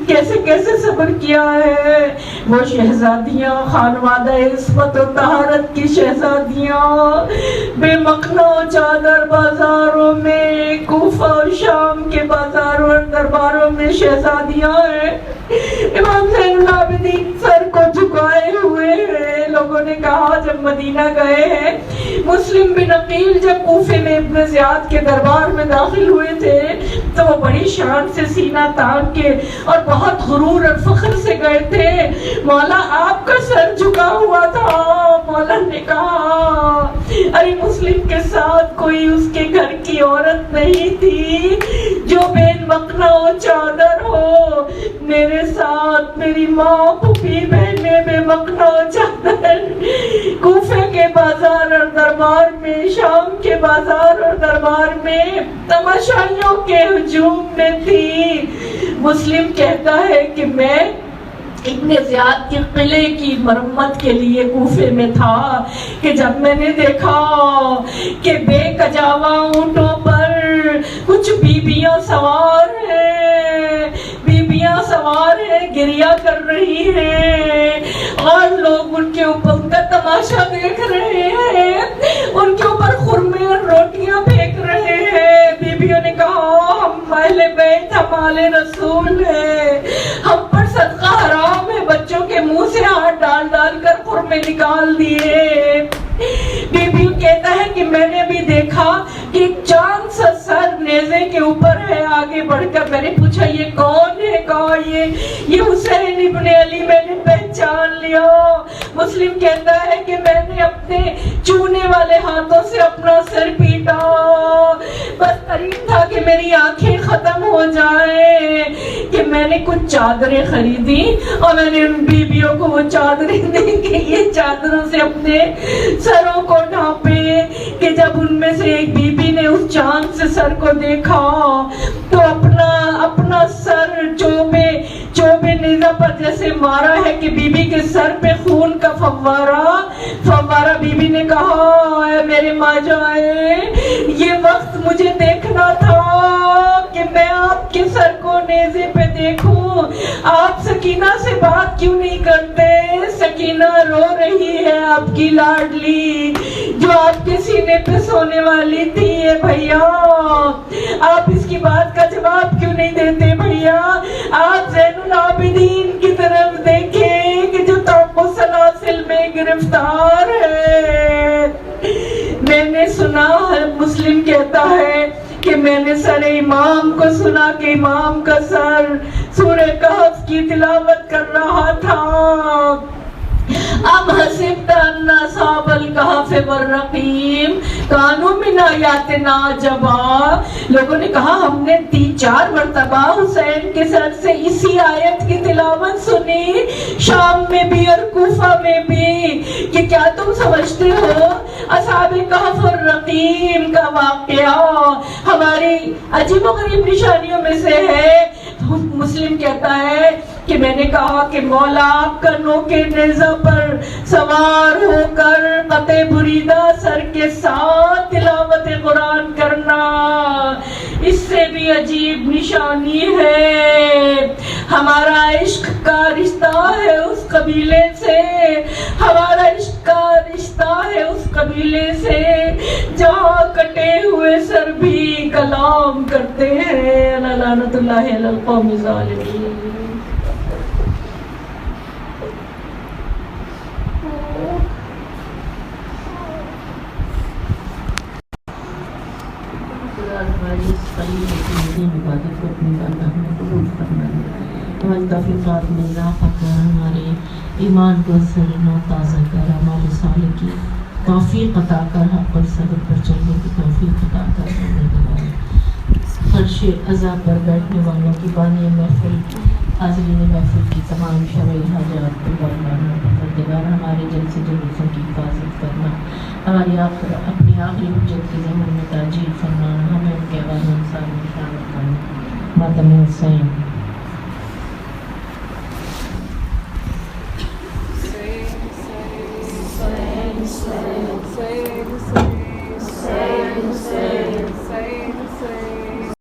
کیسے کیسے صبر کیا ہے. وہ شہزادیاں، خانوادہ عصمت و طہارت کی شہزادیاں بے مخنا و چادر بازاروں میں، کوفہ و شام کے بازاروں اور درباروں میں شہزادیاں ہیں. امام زین العابدین سر کو جھکائے ہوئے ہیں. لوگوں نے کہا جب مدینہ گئے ہیں، مسلم بن عقیل جب کوفے میں ابن زیاد کے دربار میں داخل ہوئے تھے تو وہ بڑی شان سے سینہ تان کے اور بہت غرور اور فخر سے گئے تھے. مولا آپ کا سر جھکا ہوا تھا. مولا نے کہا ارے مسلم کے ساتھ کوئی اس کے گھر کی عورت نہیں تھی جو بے مخنا و چادر ہو. میرے ساتھ میری ماں، پھوپھی، بہنیں بے مخنا و چادر. کوفے کے بازار اور دربار میں، شام کے بازار اور دربار میں تماشائیوں کے ہجوم میں تھی۔ مسلم کہتا ہے کہ میں ابن زیاد کے قلعے کی مرمت کے لیے کوفے میں تھا کہ جب میں نے دیکھا کہ بے کجاوا اونٹوں پر کچھ بیبیاں سوار ہیں، گریہ کر رہی ہیں، اور لوگ ان کے اوپر ان کا تماشا دیکھ رہے ہیں، ان کے اوپر خرمے اور روٹیاں پھینک رہے ہیں۔ بیبیوں نے کہا ہم اہل بیت، ہم آل رسول ہیں، ہم پر صدقہ حرام ہے۔ بچوں کے منہ سے ہاتھ ڈال ڈال کر خرمے نکال دیے۔ بیبی کہتا ہے کہ میں نے بھی دیکھا کہ ایک چاند سا سر نیزے کے اوپر ہے۔ آگے بڑھ کر میں نے پوچھا یہ کون ہے؟ کہا یہ حسین ابن علی، میں نے پہچان لیا۔ مسلم کہتا ہے کہ میں نے اپنے چونے والے ہاتھوں سے اپنا سر پیٹا، بس قریب تھا کہ میری آنکھیں ختم ہو جائیں کہ میں نے کچھ چادریں خریدی اور میں نے ان بیبیوں کو وہ چادریں دی کہ یہ چادروں سے اپنے سروں کو ڈھانپے، کہ جب ان میں سے ایک بی بی نے اس چاند سے سر کو دیکھا تو اپنا سر چوبے نیزہ پر جیسے مارا ہے کہ بی بی کے سر پہ خون کا فوارہ بی بی نے کہا اے میرے ماں جائے، یہ وقت مجھے دیکھنا تھا کہ میں آپ کے سر کو نیزے پہ دیکھوں۔ آپ سکینہ سے بات کیوں نہیں کرتے؟ سکینہ رو رہی ہے، آپ کی لاڈلی جو آپ کے سینے پہ سونے والی تھی۔ اے بھیا آپ اس کی بات کا جواب کیوں نہیں دیتے؟ بھیا آپ زین العابدین کی طرف دیکھیں کہ جو طوق و سلاسل میں گرفتار ہے۔ میں نے سنا ہے، مسلم کہتا ہے کہ میں نے سر امام کو سنا کہ امام کا سر سورہ کہف کی تلاوت کر رہا تھا۔ اب حسبت ان اصحاب الکہف والرقیم کانوا من آیاتنا عجبا، لوگوں نے کہا ہم نے 3-4 مرتبہ حسین کے سر سے اسی آیت کی تلاوت سنی، شام میں بھی اور کوفہ میں بھی، کہ کیا تم سمجھتے ہو اصحاب کہف اور رقیم کا واقعہ ہماری عجیب و غریب نشانیوں میں سے ہے؟ مسلم کہتا ہے کہ میں نے کہا کہ مولا آپ کا نوکے نیزہ پر سوار ہو کر قطع بریدہ سر کے ساتھ تلاوت قرآن کرنا اس سے بھی عجیب نشانی ہے۔ ہمارا عشق کا رشتہ ہے اس قبیلے سے، ہمارا عشق کا رشتہ ہے اس قبیلے سے جہاں کٹے ہوئے سر بھی کلام کرتے ہیں۔ لعنت اللہ علی القوم الظالمین۔ عبادت کو اپنی بارگاہ میں قبول فرمائے، ہماری توفیقات میں اضافہ کر، ہمارے ایمان کو سرن و تازہ کر، ہمارے صالح کی توفیق عطا کر، حق اور صدق پر چلنے کی توفیق عطا کر۔ فرش عزا پر بیٹھنے والوں کی بانی محفل، حاضرین محفل کی تمام شرعی حاجات کو پروردگار ہمارے جلسے جلوسوں کی حفاظت کرنا، ہماری اپنی آخری حجت کے زمن میں تاجیل فرمانا، ہمیں ان کے بعد انصار میں شامل کرنا۔ ماتم حسین۔